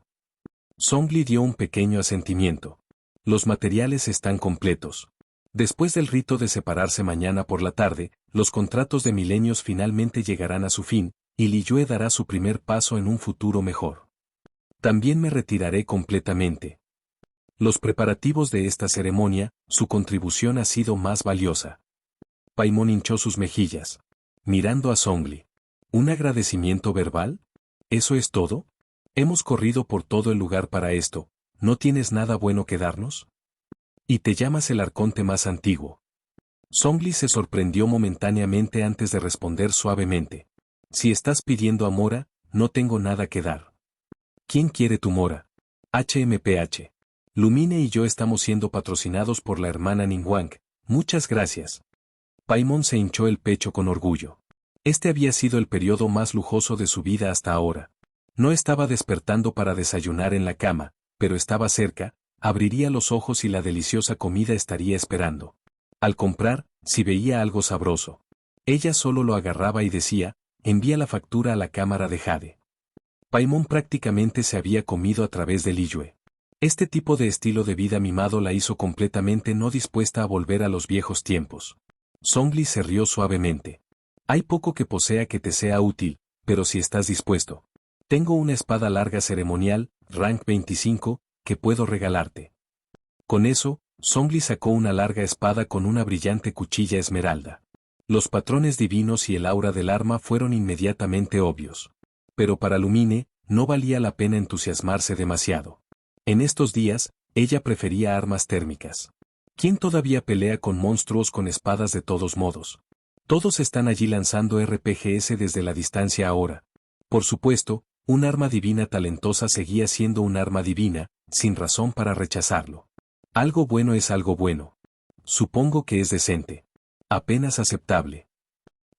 [SPEAKER 1] Zhongli dio un pequeño asentimiento. Los materiales están completos. Después del rito de separarse mañana por la tarde, los contratos de milenios finalmente llegarán a su fin, y Liyue dará su primer paso en un futuro mejor. También me retiraré completamente. Los preparativos de esta ceremonia, su contribución ha sido más valiosa. Paimon hinchó sus mejillas, mirando a Zhongli. ¿Un agradecimiento verbal? ¿Eso es todo? Hemos corrido por todo el lugar para esto, ¿no tienes nada bueno que darnos? Y te llamas el arconte más antiguo. Zhongli se sorprendió momentáneamente antes de responder suavemente. Si estás pidiendo a Mora, no tengo nada que dar. ¿Quién quiere tu Mora? HMPH. Lumine y yo estamos siendo patrocinados por la hermana Ningguang, muchas gracias. Paimon se hinchó el pecho con orgullo. Este había sido el periodo más lujoso de su vida hasta ahora. No estaba despertando para desayunar en la cama, pero estaba cerca, abriría los ojos y la deliciosa comida estaría esperando. Al comprar, si veía algo sabroso, ella solo lo agarraba y decía, envía la factura a la cámara de Jade. Paimon prácticamente se había comido a través de Liyue. Este tipo de estilo de vida mimado la hizo completamente no dispuesta a volver a los viejos tiempos. Zhongli se rió suavemente. Hay poco que posea que te sea útil, pero si estás dispuesto. Tengo una espada larga ceremonial, rank 25, que puedo regalarte. Con eso, Zhongli sacó una larga espada con una brillante cuchilla esmeralda. Los patrones divinos y el aura del arma fueron inmediatamente obvios. Pero para Lumine, no valía la pena entusiasmarse demasiado. En estos días, ella prefería armas térmicas. ¿Quién todavía pelea con monstruos con espadas de todos modos? Todos están allí lanzando RPGs desde la distancia ahora. Por supuesto, un arma divina talentosa seguía siendo un arma divina, sin razón para rechazarlo. Algo bueno es algo bueno. Supongo que es decente. Apenas aceptable.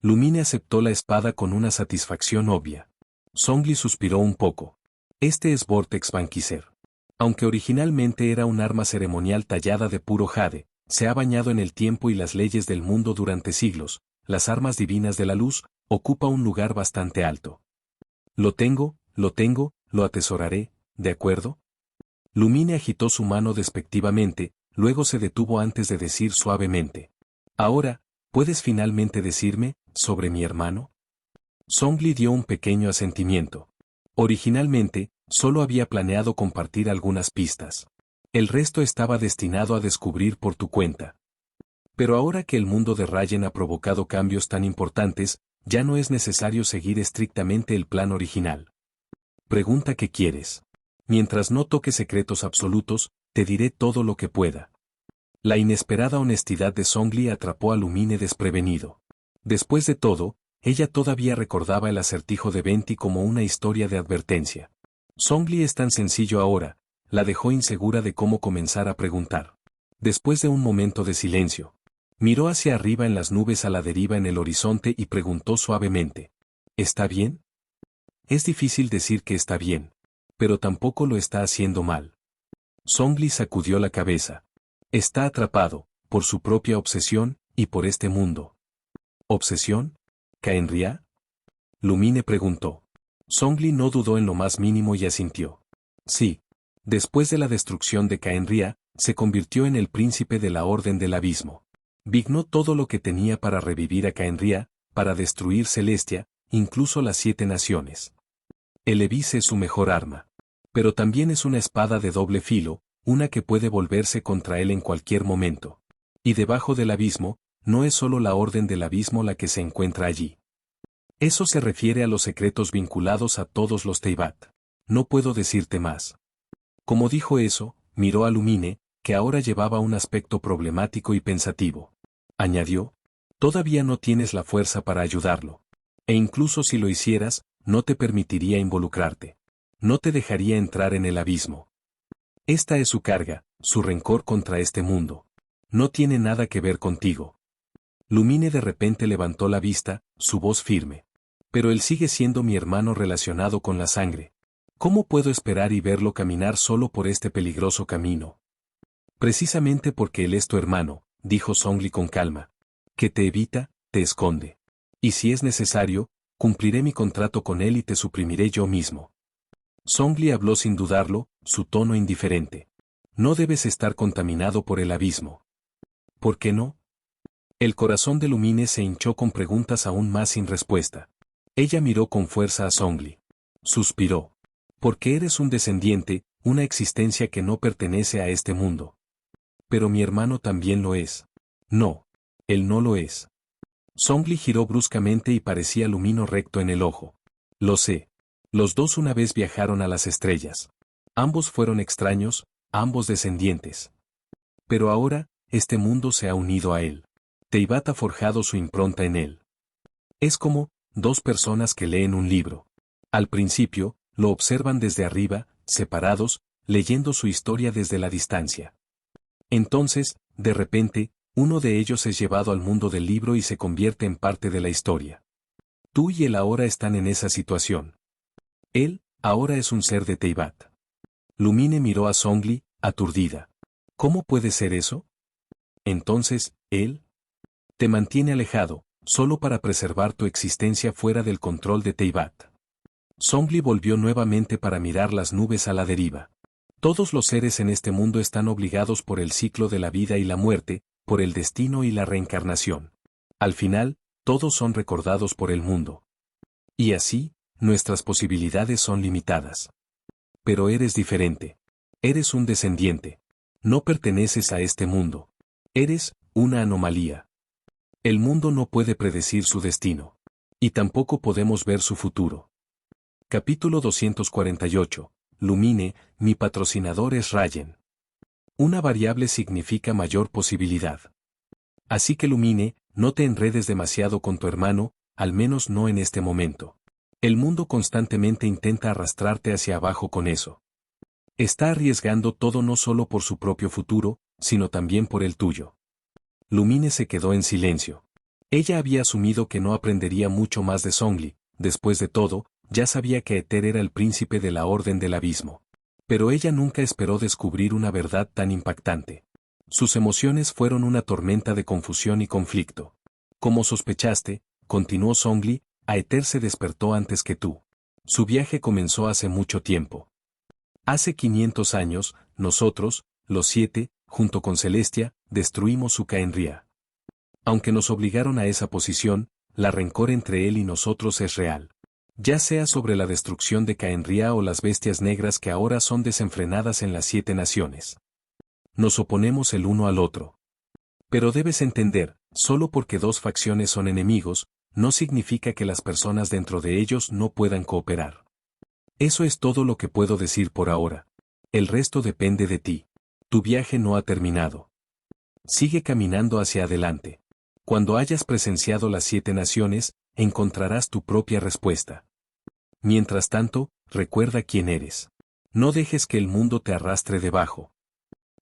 [SPEAKER 1] Lumine aceptó la espada con una satisfacción obvia. Zhongli suspiró un poco. Este es Vortex Banquiser. Aunque originalmente era un arma ceremonial tallada de puro jade, se ha bañado en el tiempo y las leyes del mundo durante siglos, las armas divinas de la luz, ocupa un lugar bastante alto. Lo tengo, lo atesoraré, ¿de acuerdo? Lumine agitó su mano despectivamente, luego se detuvo antes de decir suavemente. Ahora, ¿puedes finalmente decirme, sobre mi hermano? Zhongli dio un pequeño asentimiento. Originalmente, solo había planeado compartir algunas pistas. El resto estaba destinado a descubrir por tu cuenta. Pero ahora que el mundo de Rayen ha provocado cambios tan importantes, ya no es necesario seguir estrictamente el plan original. Pregunta qué quieres. Mientras no toque secretos absolutos, te diré todo lo que pueda. La inesperada honestidad de Zhongli atrapó a Lumine desprevenido. Después de todo, ella todavía recordaba el acertijo de Venti como una historia de advertencia. Zhongli es tan sencillo ahora, la dejó insegura de cómo comenzar a preguntar. Después de un momento de silencio, miró hacia arriba en las nubes a la deriva en el horizonte y preguntó suavemente. ¿Está bien? Es difícil decir que está bien, pero tampoco lo está haciendo mal. Zhongli sacudió la cabeza. Está atrapado, por su propia obsesión, y por este mundo. ¿Obsesión? ¿Caenria? Lumine preguntó. Zhongli no dudó en lo más mínimo y asintió. Sí. Después de la destrucción de Caenria, se convirtió en el príncipe de la Orden del Abismo. Vignó todo lo que tenía para revivir a Caenria, para destruir Celestia, incluso las 7 naciones. El Ebis es su mejor arma. Pero también es una espada de doble filo, una que puede volverse contra él en cualquier momento. Y debajo del abismo, no es solo la Orden del Abismo la que se encuentra allí. Eso se refiere a los secretos vinculados a todos los Teyvat. No puedo decirte más. Como dijo eso, miró a Lumine, que ahora llevaba un aspecto problemático y pensativo. Añadió, todavía no tienes la fuerza para ayudarlo. E incluso si lo hicieras, no te permitiría involucrarte. No te dejaría entrar en el abismo. Esta es su carga, su rencor contra este mundo. No tiene nada que ver contigo. Lumine de repente levantó la vista, su voz firme. Pero él sigue siendo mi hermano relacionado con la sangre. ¿Cómo puedo esperar y verlo caminar solo por este peligroso camino? Precisamente porque él es tu hermano, dijo Zhongli con calma. Que te evita, te esconde. Y si es necesario, cumpliré mi contrato con él y te suprimiré yo mismo. Zhongli habló sin dudarlo, su tono indiferente. No debes estar contaminado por el abismo. ¿Por qué no? El corazón de Lumine se hinchó con preguntas aún más sin respuesta. Ella miró con fuerza a Zhongli. Suspiró. Porque eres un descendiente, una existencia que no pertenece a este mundo. Pero mi hermano también lo es. No. Él no lo es. Zhongli giró bruscamente y parecía Lumino recto en el ojo. Lo sé. Los dos una vez viajaron a las estrellas. Ambos fueron extraños, ambos descendientes. Pero ahora, este mundo se ha unido a él. Teyvat ha forjado su impronta en él. Es como, dos personas que leen un libro. Al principio, lo observan desde arriba, separados, leyendo su historia desde la distancia. Entonces, de repente, uno de ellos es llevado al mundo del libro y se convierte en parte de la historia. Tú y él ahora están en esa situación. Él, ahora es un ser de Teyvat. Lumine miró a Zhongli, aturdida. ¿Cómo puede ser eso? Entonces, él te mantiene alejado, solo para preservar tu existencia fuera del control de Teyvat. Zhongli volvió nuevamente para mirar las nubes a la deriva. Todos los seres en este mundo están obligados por el ciclo de la vida y la muerte, por el destino y la reencarnación. Al final, todos son recordados por el mundo. Y así, nuestras posibilidades son limitadas. Pero eres diferente. Eres un descendiente. No perteneces a este mundo. Eres una anomalía. El mundo no puede predecir su destino. Y tampoco podemos ver su futuro. Capítulo 248. Lumine, mi patrocinador es Rayen. Una variable significa mayor posibilidad. Así que Lumine, no te enredes demasiado con tu hermano, al menos no en este momento. El mundo constantemente intenta arrastrarte hacia abajo con eso. Está arriesgando todo no solo por su propio futuro, sino también por el tuyo. Lumine se quedó en silencio. Ella había asumido que no aprendería mucho más de Zhongli, después de todo, ya sabía que Éter era el príncipe de la Orden del Abismo. Pero ella nunca esperó descubrir una verdad tan impactante. Sus emociones fueron una tormenta de confusión y conflicto. Como sospechaste, continuó Zhongli, Éter se despertó antes que tú. Su viaje comenzó hace mucho tiempo. Hace 500 años, nosotros, los 7, junto con Celestia, destruimos su Caenria. Aunque nos obligaron a esa posición, la rencor entre él y nosotros es real. Ya sea sobre la destrucción de Caenria o las bestias negras que ahora son desenfrenadas en las 7 naciones. Nos oponemos el uno al otro. Pero debes entender, solo porque dos facciones son enemigos, no significa que las personas dentro de ellos no puedan cooperar. Eso es todo lo que puedo decir por ahora. El resto depende de ti. Tu viaje no ha terminado. Sigue caminando hacia adelante. Cuando hayas presenciado las 7 naciones, encontrarás tu propia respuesta. Mientras tanto, recuerda quién eres. No dejes que el mundo te arrastre debajo.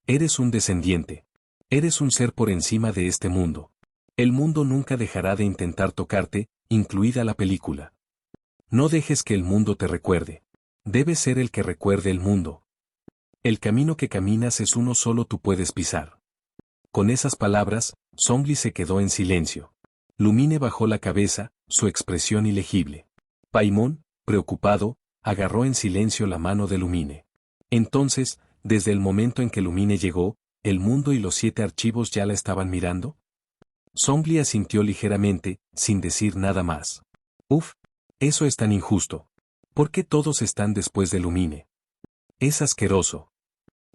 [SPEAKER 1] Eres un descendiente. Eres un ser por encima de este mundo. El mundo nunca dejará de intentar tocarte, incluida la película. No dejes que el mundo te recuerde. Debes ser el que recuerde el mundo. El camino que caminas es uno solo, tú puedes pisar. Con esas palabras, Zhongli se quedó en silencio. Lumine bajó la cabeza, su expresión ilegible. Paimon, preocupado, agarró en silencio la mano de Lumine. Entonces, desde el momento en que Lumine llegó, ¿el mundo y los 7 archivos ya la estaban mirando? Zhongli asintió ligeramente, sin decir nada más. Uf, eso es tan injusto. ¿Por qué todos están después de Lumine? Es asqueroso.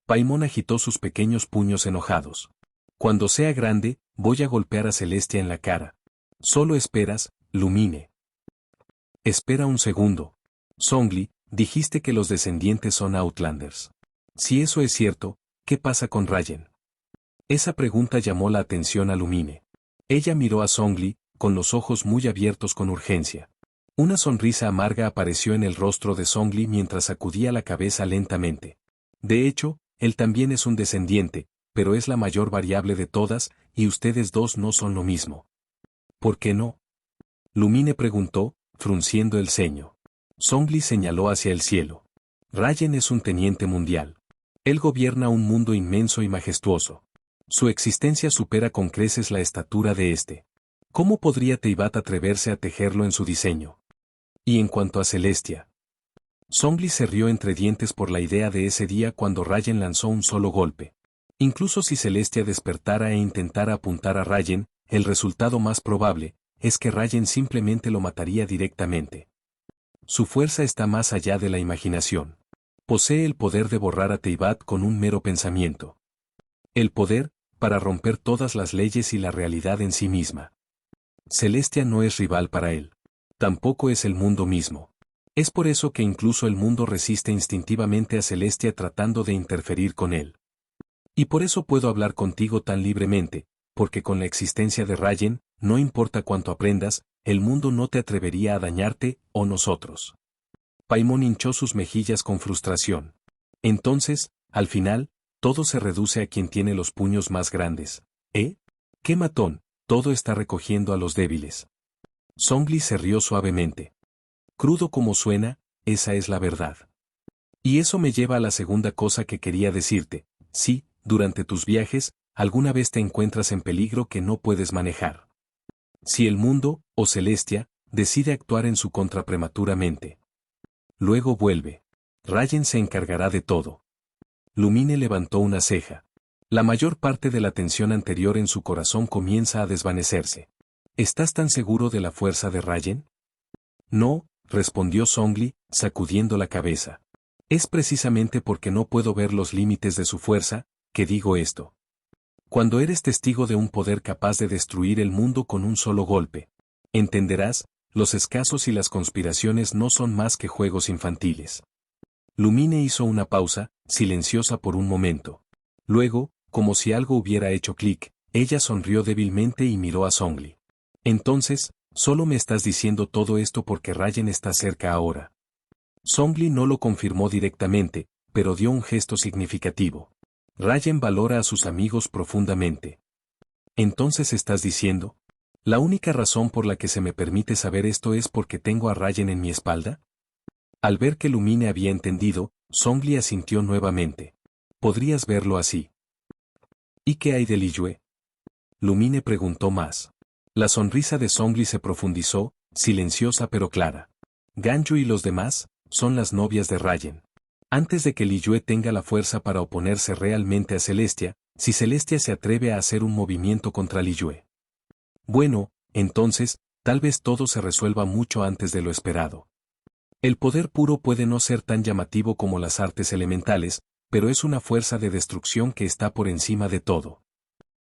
[SPEAKER 1] Paimon agitó sus pequeños puños enojados. Cuando sea grande, voy a golpear a Celestia en la cara. Solo esperas, Lumine. Espera un segundo. Zhongli, dijiste que los descendientes son Outlanders. Si eso es cierto, ¿qué pasa con Rayen? Esa pregunta llamó la atención a Lumine. Ella miró a Zhongli, con los ojos muy abiertos con urgencia. Una sonrisa amarga apareció en el rostro de Zhongli mientras sacudía la cabeza lentamente. De hecho, él también es un descendiente, pero es la mayor variable de todas, y ustedes dos no son lo mismo. ¿Por qué no? Lumine preguntó, frunciendo el ceño. Zhongli señaló hacia el cielo. Rayen es un teniente mundial. Él gobierna un mundo inmenso y majestuoso. Su existencia supera con creces la estatura de este. ¿Cómo podría Teyvat atreverse a tejerlo en su diseño? Y en cuanto a Celestia. Zhongli se rió entre dientes por la idea de ese día cuando Rayen lanzó un solo golpe. Incluso si Celestia despertara e intentara apuntar a Rayen, el resultado más probable es que Rayen simplemente lo mataría directamente. Su fuerza está más allá de la imaginación. Posee el poder de borrar a Teyvat con un mero pensamiento. El poder, para romper todas las leyes y la realidad en sí misma. Celestia no es rival para él. Tampoco es el mundo mismo. Es por eso que incluso el mundo resiste instintivamente a Celestia tratando de interferir con él. Y por eso puedo hablar contigo tan libremente, porque con la existencia de Rayen, no importa cuánto aprendas, el mundo no te atrevería a dañarte, o nosotros. Paimon hinchó sus mejillas con frustración. Entonces, al final, todo se reduce a quien tiene los puños más grandes. ¿Eh? ¡Qué matón! Todo está recogiendo a los débiles. Zhongli se rió suavemente. Crudo como suena, esa es la verdad. Y eso me lleva a la segunda cosa que quería decirte. Sí, durante tus viajes, alguna vez te encuentras en peligro que no puedes manejar. Si el mundo, o Celestia, decide actuar en su contra prematuramente. luego vuelve. Rayen se encargará de todo. Lumine levantó una ceja. La mayor parte de la tensión anterior en su corazón comienza a desvanecerse. ¿Estás tan seguro de la fuerza de Rayen? No, respondió Zhongli, sacudiendo la cabeza. Es precisamente porque no puedo ver los límites de su fuerza, que digo esto. Cuando eres testigo de un poder capaz de destruir el mundo con un solo golpe, entenderás, los escasos y las conspiraciones no son más que juegos infantiles. Lumine hizo una pausa, silenciosa por un momento. Luego, como si algo hubiera hecho clic, ella sonrió débilmente y miró a Zhongli. Entonces, solo me estás diciendo todo esto porque Rayen está cerca ahora. Zhongli no lo confirmó directamente, pero dio un gesto significativo. Rayen valora a sus amigos profundamente. Entonces estás diciendo, ¿la única razón por la que se me permite saber esto es porque tengo a Rayen en mi espalda? Al ver que Lumine había entendido, Zhongli asintió nuevamente. Podrías verlo así. ¿Y qué hay de Liyue? Lumine preguntó más. La sonrisa de Zhongli se profundizó, silenciosa pero clara. Ganyu y los demás son las novias de Rayen. Antes de que Liyue tenga la fuerza para oponerse realmente a Celestia, si Celestia se atreve a hacer un movimiento contra Liyue. Bueno, entonces, tal vez todo se resuelva mucho antes de lo esperado. El poder puro puede no ser tan llamativo como las artes elementales, pero es una fuerza de destrucción que está por encima de todo.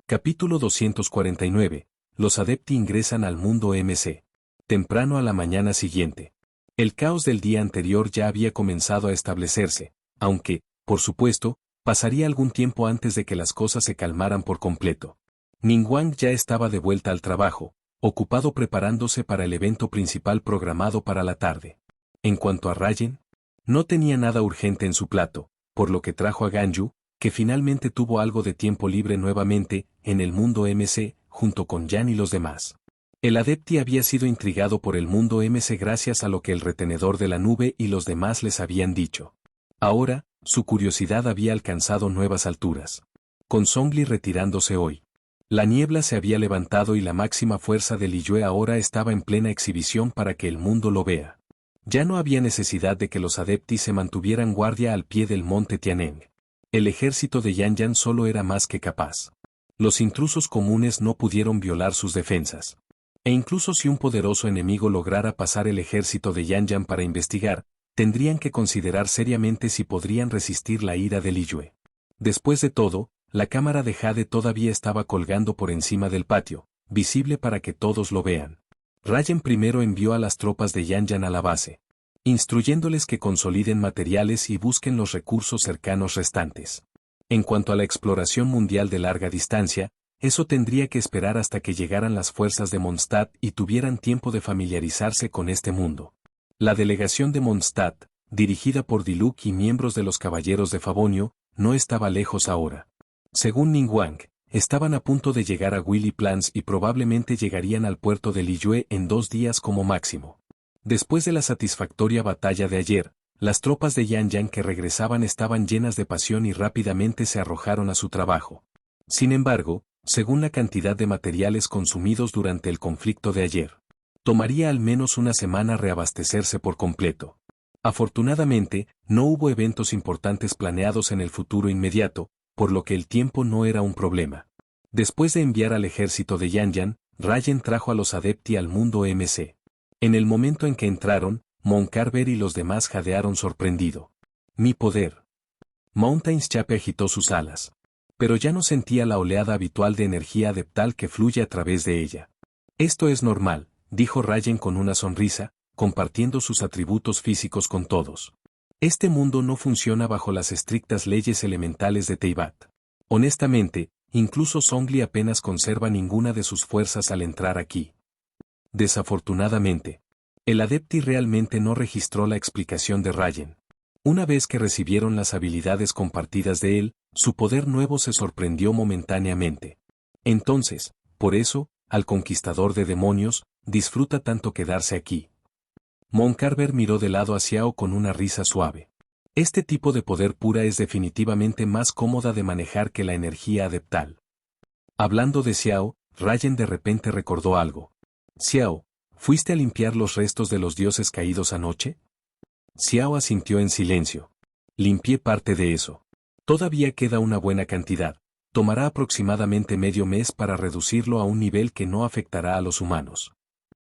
[SPEAKER 1] Capítulo 249. Los adepti ingresan al mundo MC. Temprano a la mañana siguiente. El caos del día anterior ya había comenzado a establecerse, aunque, por supuesto, pasaría algún tiempo antes de que las cosas se calmaran por completo. Ningguang ya estaba de vuelta al trabajo, ocupado preparándose para el evento principal programado para la tarde. En cuanto a Rayen, no tenía nada urgente en su plato, por lo que trajo a Ganyu, que finalmente tuvo algo de tiempo libre nuevamente, en el mundo MC, junto con Yan y los demás. El adepti había sido intrigado por el mundo MC gracias a lo que el retenedor de la nube y los demás les habían dicho. Ahora, su curiosidad había alcanzado nuevas alturas. Con Zhongli retirándose hoy. La niebla se había levantado y la máxima fuerza de Liyue ahora estaba en plena exhibición para que el mundo lo vea. Ya no había necesidad de que los adeptis se mantuvieran guardia al pie del monte Tianeng. El ejército de Yanyan solo era más que capaz. Los intrusos comunes no pudieron violar sus defensas. E incluso si un poderoso enemigo lograra pasar el ejército de Yanyan para investigar, tendrían que considerar seriamente si podrían resistir la ira de Liyue. Después de todo, la cámara de Jade todavía estaba colgando por encima del patio, visible para que todos lo vean. Rayen primero envió a las tropas de Yanyan a la base, instruyéndoles que consoliden materiales y busquen los recursos cercanos restantes. En cuanto a la exploración mundial de larga distancia, eso tendría que esperar hasta que llegaran las fuerzas de Mondstadt y tuvieran tiempo de familiarizarse con este mundo. La delegación de Mondstadt, dirigida por Diluc y miembros de los Caballeros de Favonio, no estaba lejos ahora. Según Ningguang, estaban a punto de llegar a Willy Plans y probablemente llegarían al puerto de Liyue en 2 días como máximo. Después de la satisfactoria batalla de ayer, las tropas de Yanyan que regresaban estaban llenas de pasión y rápidamente se arrojaron a su trabajo. Sin embargo, según la cantidad de materiales consumidos durante el conflicto de ayer, tomaría al menos una semana reabastecerse por completo. Afortunadamente, no hubo eventos importantes planeados en el futuro inmediato, por lo que el tiempo no era un problema. Después de enviar al ejército de Yanyan, Rayen trajo a los adepti al mundo MC. En el momento en que entraron, Moncarver y los demás jadearon sorprendido. ¡Mi poder! Mountains Chape agitó sus alas. Pero ya no sentía la oleada habitual de energía adeptal que fluye a través de ella. Esto es normal, dijo Rayen con una sonrisa, compartiendo sus atributos físicos con todos. Este mundo no funciona bajo las estrictas leyes elementales de Teyvat. Honestamente, incluso Zhongli apenas conserva ninguna de sus fuerzas al entrar aquí. Desafortunadamente, el adepti realmente no registró la explicación de Rayen. Una vez que recibieron las habilidades compartidas de él, su poder nuevo se sorprendió momentáneamente. Entonces, por eso, al conquistador de demonios, disfruta tanto quedarse aquí. Moncarver miró de lado a Xiao con una risa suave. Este tipo de poder pura es definitivamente más cómoda de manejar que la energía adeptal. Hablando de Xiao, Rayen de repente recordó algo. Xiao, ¿fuiste a limpiar los restos de los dioses caídos anoche? Xiao asintió en silencio. Limpié parte de eso. Todavía queda una buena cantidad. Tomará aproximadamente medio mes para reducirlo a un nivel que no afectará a los humanos.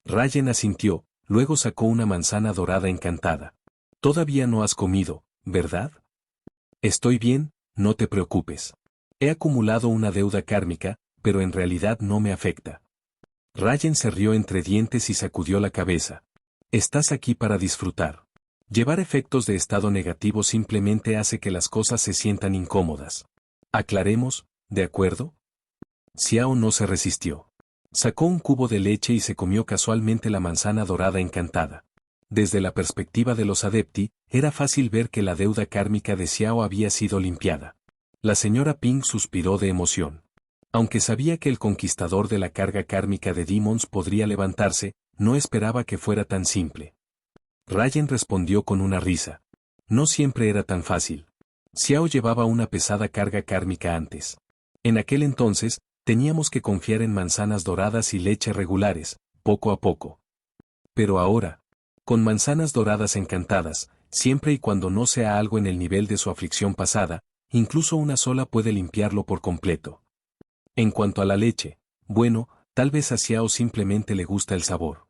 [SPEAKER 1] Rayen asintió, luego sacó una manzana dorada encantada. Todavía no has comido, ¿verdad? Estoy bien, no te preocupes. He acumulado una deuda kármica, pero en realidad no me afecta. Rayen se rió entre dientes y sacudió la cabeza. Estás aquí para disfrutar. Llevar efectos de estado negativo simplemente hace que las cosas se sientan incómodas. Aclaremos, ¿de acuerdo? Xiao no se resistió. Sacó un cubo de leche y se comió casualmente la manzana dorada encantada. Desde la perspectiva de los adepti, era fácil ver que la deuda kármica de Xiao había sido limpiada. La señora Ping suspiró de emoción. Aunque sabía que el conquistador de la carga kármica de Demons podría levantarse, no esperaba que fuera tan simple. Rayen respondió con una risa. No siempre era tan fácil. Xiao llevaba una pesada carga kármica antes. En aquel entonces, teníamos que confiar en manzanas doradas y leche regulares, poco a poco. Pero ahora, con manzanas doradas encantadas, siempre y cuando no sea algo en el nivel de su aflicción pasada, incluso una sola puede limpiarlo por completo. En cuanto a la leche, bueno, tal vez a Xiao simplemente le gusta el sabor.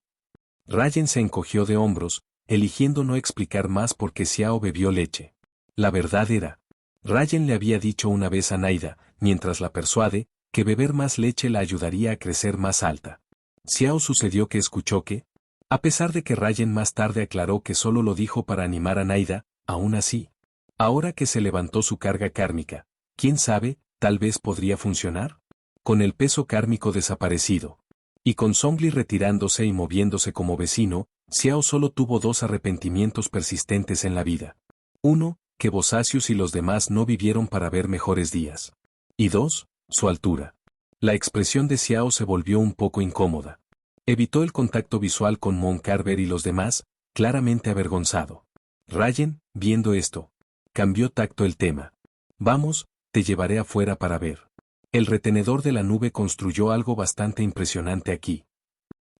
[SPEAKER 1] Rayen se encogió de hombros, eligiendo no explicar más por qué Xiao bebió leche. La verdad era, Rayen le había dicho una vez a Naida, mientras la persuade, que beber más leche la ayudaría a crecer más alta. Xiao sucedió que escuchó que, a pesar de que Rayen más tarde aclaró que solo lo dijo para animar a Naida, aún así, ahora que se levantó su carga kármica, quién sabe, tal vez podría funcionar. Con el peso kármico desaparecido, y con Zhongli retirándose y moviéndose como vecino, Xiao solo tuvo dos arrepentimientos persistentes en la vida. Uno, que Bosacius y los demás no vivieron para ver mejores días. Y dos, su altura. La expresión de Xiao se volvió un poco incómoda. Evitó el contacto visual con Mon Carver y los demás, claramente avergonzado. Rayen, viendo esto, cambió tacto el tema. Vamos, te llevaré afuera para ver. El retenedor de la nube construyó algo bastante impresionante aquí.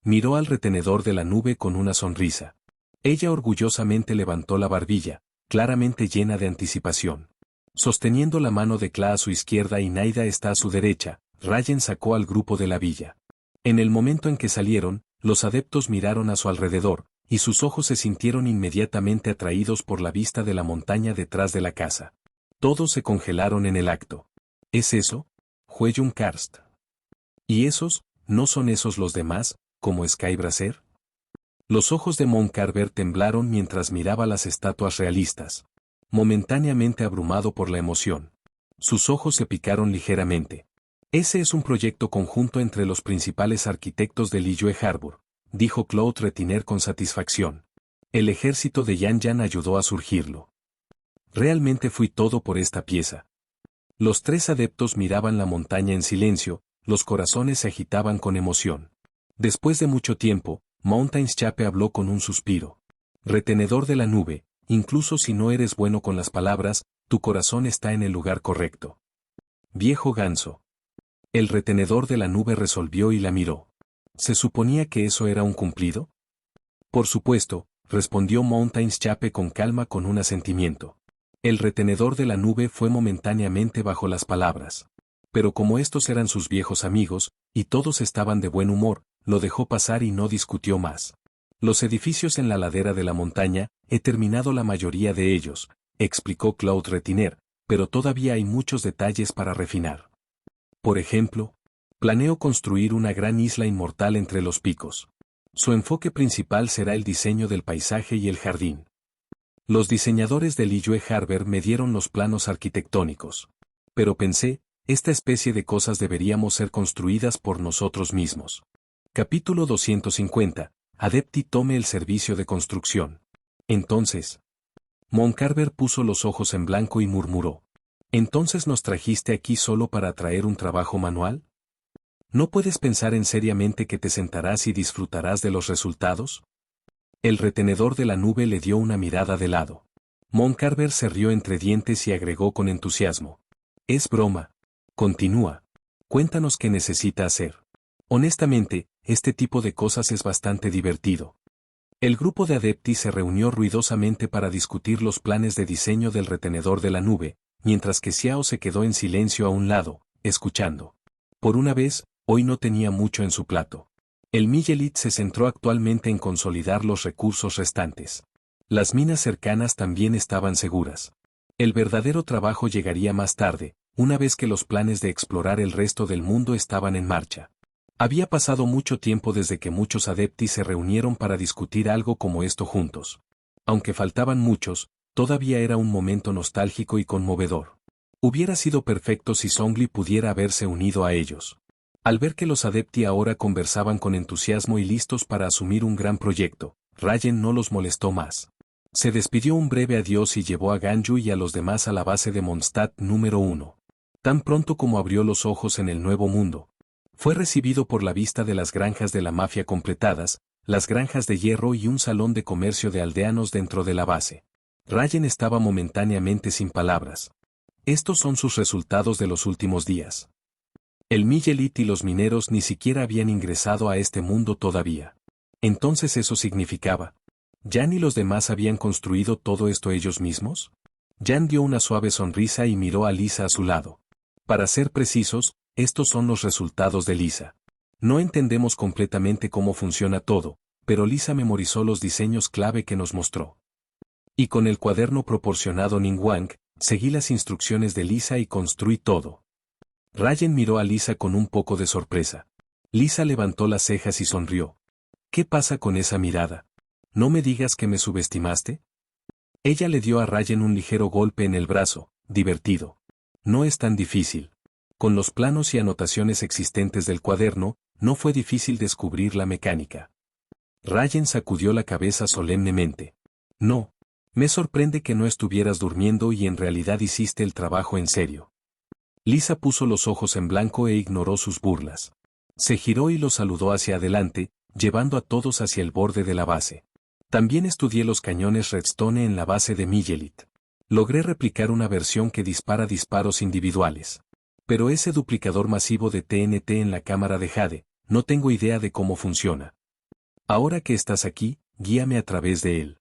[SPEAKER 1] Miró al retenedor de la nube con una sonrisa. Ella orgullosamente levantó la barbilla, claramente llena de anticipación. Sosteniendo la mano de Kla a su izquierda y Naida está a su derecha, Rayen sacó al grupo de la villa. En el momento en que salieron, los adeptos miraron a su alrededor, y sus ojos se sintieron inmediatamente atraídos por la vista de la montaña detrás de la casa. Todos se congelaron en el acto. ¿Es eso? Hueyun Karst. ¿Y esos, no son esos los demás, como Skybracer? Los ojos de Mon Carver temblaron mientras miraba las estatuas realistas. Momentáneamente abrumado por la emoción. Sus ojos se picaron ligeramente. Ese es un proyecto conjunto entre los principales arquitectos de Liyue Harbor, dijo Claude Retiner con satisfacción. El ejército de Yan Yan ayudó a surgirlo. Realmente fui todo por esta pieza. Los tres adeptos miraban la montaña en silencio, los corazones se agitaban con emoción. Después de mucho tiempo, Mountains Chape habló con un suspiro. Retenedor de la nube, incluso si no eres bueno con las palabras, tu corazón está en el lugar correcto. Viejo ganso. El retenedor de la nube resolvió y la miró. ¿Se suponía que eso era un cumplido? Por supuesto, respondió Mountains Chape con calma con un asentimiento. El retenedor de la nube fue momentáneamente bajo las palabras. Pero como estos eran sus viejos amigos, y todos estaban de buen humor, lo dejó pasar y no discutió más. Los edificios en la ladera de la montaña, he terminado la mayoría de ellos, explicó Claude Retiner, pero todavía hay muchos detalles para refinar. Por ejemplo, planeo construir una gran isla inmortal entre los picos. Su enfoque principal será el diseño del paisaje y el jardín. Los diseñadores de Liyue Harbor me dieron los planos arquitectónicos. Pero pensé, esta especie de cosas deberíamos ser construidas por nosotros mismos. Capítulo 250. Adepti tome el servicio de construcción. Entonces, Mon Carver puso los ojos en blanco y murmuró. ¿Entonces nos trajiste aquí solo para atraer un trabajo manual? ¿No puedes pensar en seriamente que te sentarás y disfrutarás de los resultados? El retenedor de la nube le dio una mirada de lado. Mon Carver se rió entre dientes y agregó con entusiasmo. Es broma. Continúa. Cuéntanos qué necesita hacer. Honestamente, este tipo de cosas es bastante divertido. El grupo de Adepti se reunió ruidosamente para discutir los planes de diseño del retenedor de la nube, mientras que Xiao se quedó en silencio a un lado, escuchando. Por una vez, hoy no tenía mucho en su plato. El Miguelit se centró actualmente en consolidar los recursos restantes. Las minas cercanas también estaban seguras. El verdadero trabajo llegaría más tarde, una vez que los planes de explorar el resto del mundo estaban en marcha. Había pasado mucho tiempo desde que muchos adepti se reunieron para discutir algo como esto juntos. Aunque faltaban muchos, todavía era un momento nostálgico y conmovedor. Hubiera sido perfecto si Zhongli pudiera haberse unido a ellos. Al ver que los adepti ahora conversaban con entusiasmo y listos para asumir un gran proyecto, Rayen no los molestó más. Se despidió un breve adiós y llevó a Ganyu y a los demás a la base de Mondstadt número 1. Tan pronto como abrió los ojos en el nuevo mundo, fue recibido por la vista de las granjas de la mafia completadas, las granjas de hierro y un salón de comercio de aldeanos dentro de la base. Rayen estaba momentáneamente sin palabras. Estos son sus resultados de los últimos días. El Miguelit y los mineros ni siquiera habían ingresado a este mundo todavía. Entonces eso significaba. ¿Jan y los demás habían construido todo esto ellos mismos? Jan dio una suave sonrisa y miró a Lisa a su lado. Para ser precisos, estos son los resultados de Lisa. No entendemos completamente cómo funciona todo, pero Lisa memorizó los diseños clave que nos mostró. Y con el cuaderno proporcionado Ningguang, seguí las instrucciones de Lisa y construí todo. Rayen miró a Lisa con un poco de sorpresa. Lisa levantó las cejas y sonrió. ¿Qué pasa con esa mirada? ¿No me digas que me subestimaste? Ella le dio a Rayen un ligero golpe en el brazo, divertido. No es tan difícil. Con los planos y anotaciones existentes del cuaderno, no fue difícil descubrir la mecánica. Rayen sacudió la cabeza solemnemente. No. Me sorprende que no estuvieras durmiendo y en realidad hiciste el trabajo en serio. Lisa puso los ojos en blanco e ignoró sus burlas. Se giró y los saludó hacia adelante, llevando a todos hacia el borde de la base. También estudié los cañones Redstone en la base de Miguelit. Logré replicar una versión que dispara disparos individuales. Pero ese duplicador masivo de TNT en la cámara de Jade, no tengo idea de cómo funciona. Ahora que estás aquí, guíame a través de él.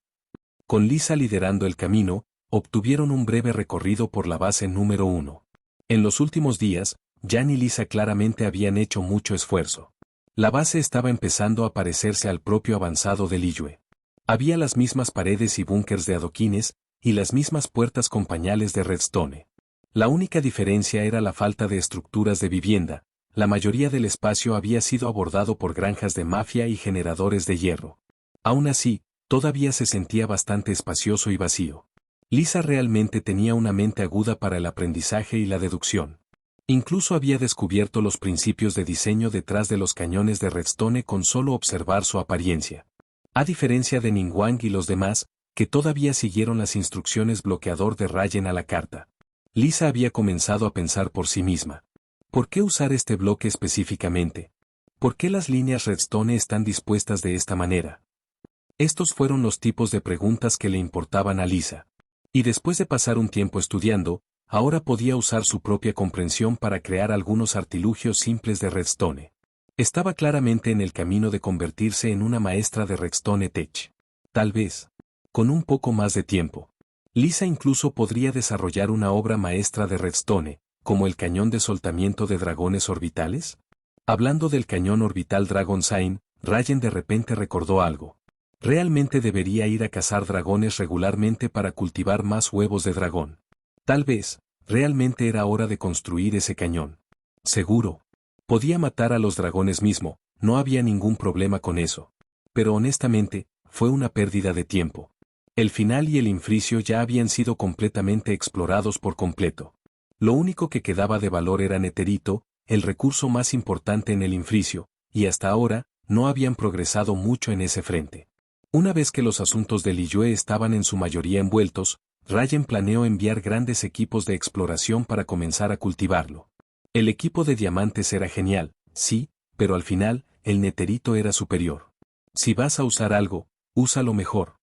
[SPEAKER 1] Con Lisa liderando el camino, obtuvieron un breve recorrido por la base número 1. En los últimos días, Jan y Lisa claramente habían hecho mucho esfuerzo. La base estaba empezando a parecerse al propio avanzado de Liyue. Había las mismas paredes y búnkers de adoquines, y las mismas puertas con pañales de redstone. La única diferencia era la falta de estructuras de vivienda. La mayoría del espacio había sido abordado por granjas de mafia y generadores de hierro. Aún así, todavía se sentía bastante espacioso y vacío. Lisa realmente tenía una mente aguda para el aprendizaje y la deducción. Incluso había descubierto los principios de diseño detrás de los cañones de redstone con solo observar su apariencia. A diferencia de Ningguang y los demás, que todavía siguieron las instrucciones bloqueador de Rayen a la carta. Lisa había comenzado a pensar por sí misma. ¿Por qué usar este bloque específicamente? ¿Por qué las líneas redstone están dispuestas de esta manera? Estos fueron los tipos de preguntas que le importaban a Lisa. Y después de pasar un tiempo estudiando, ahora podía usar su propia comprensión para crear algunos artilugios simples de redstone. Estaba claramente en el camino de convertirse en una maestra de Redstone Tech. Tal vez, con un poco más de tiempo, Lisa incluso podría desarrollar una obra maestra de Redstone, como el cañón de soltamiento de dragones orbitales. Hablando del cañón orbital Dragon Sign, Rayen de repente recordó algo. Realmente debería ir a cazar dragones regularmente para cultivar más huevos de dragón. Tal vez, realmente era hora de construir ese cañón. Seguro. Podía matar a los dragones mismo, no había ningún problema con eso. Pero honestamente, fue una pérdida de tiempo. El final y el infricio ya habían sido completamente explorados por completo. Lo único que quedaba de valor era Netherito, el recurso más importante en el infricio, y hasta ahora, no habían progresado mucho en ese frente. Una vez que los asuntos de Liyue estaban en su mayoría envueltos, Rayen planeó enviar grandes equipos de exploración para comenzar a cultivarlo. El equipo de diamantes era genial, sí, pero al final, el Netherito era superior. Si vas a usar algo, úsalo mejor.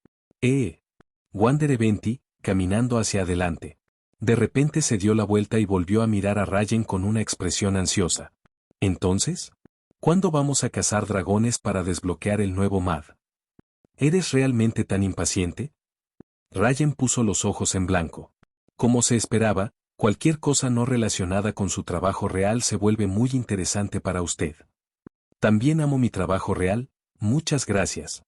[SPEAKER 1] Wander Eventi, caminando hacia adelante. De repente se dio la vuelta y volvió a mirar a Rayen con una expresión ansiosa. ¿Entonces? ¿Cuándo vamos a cazar dragones para desbloquear el nuevo MAD? ¿Eres realmente tan impaciente? Ryan puso los ojos en blanco. Como se esperaba, cualquier cosa no relacionada con su trabajo real se vuelve muy interesante para usted. También amo mi trabajo real, muchas gracias.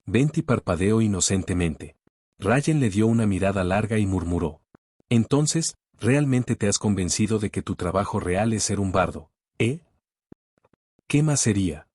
[SPEAKER 1] Venti parpadeó inocentemente. Ryan le dio una mirada larga y murmuró. Entonces, ¿realmente te has convencido de que tu trabajo real es ser un bardo, eh? ¿Qué más sería?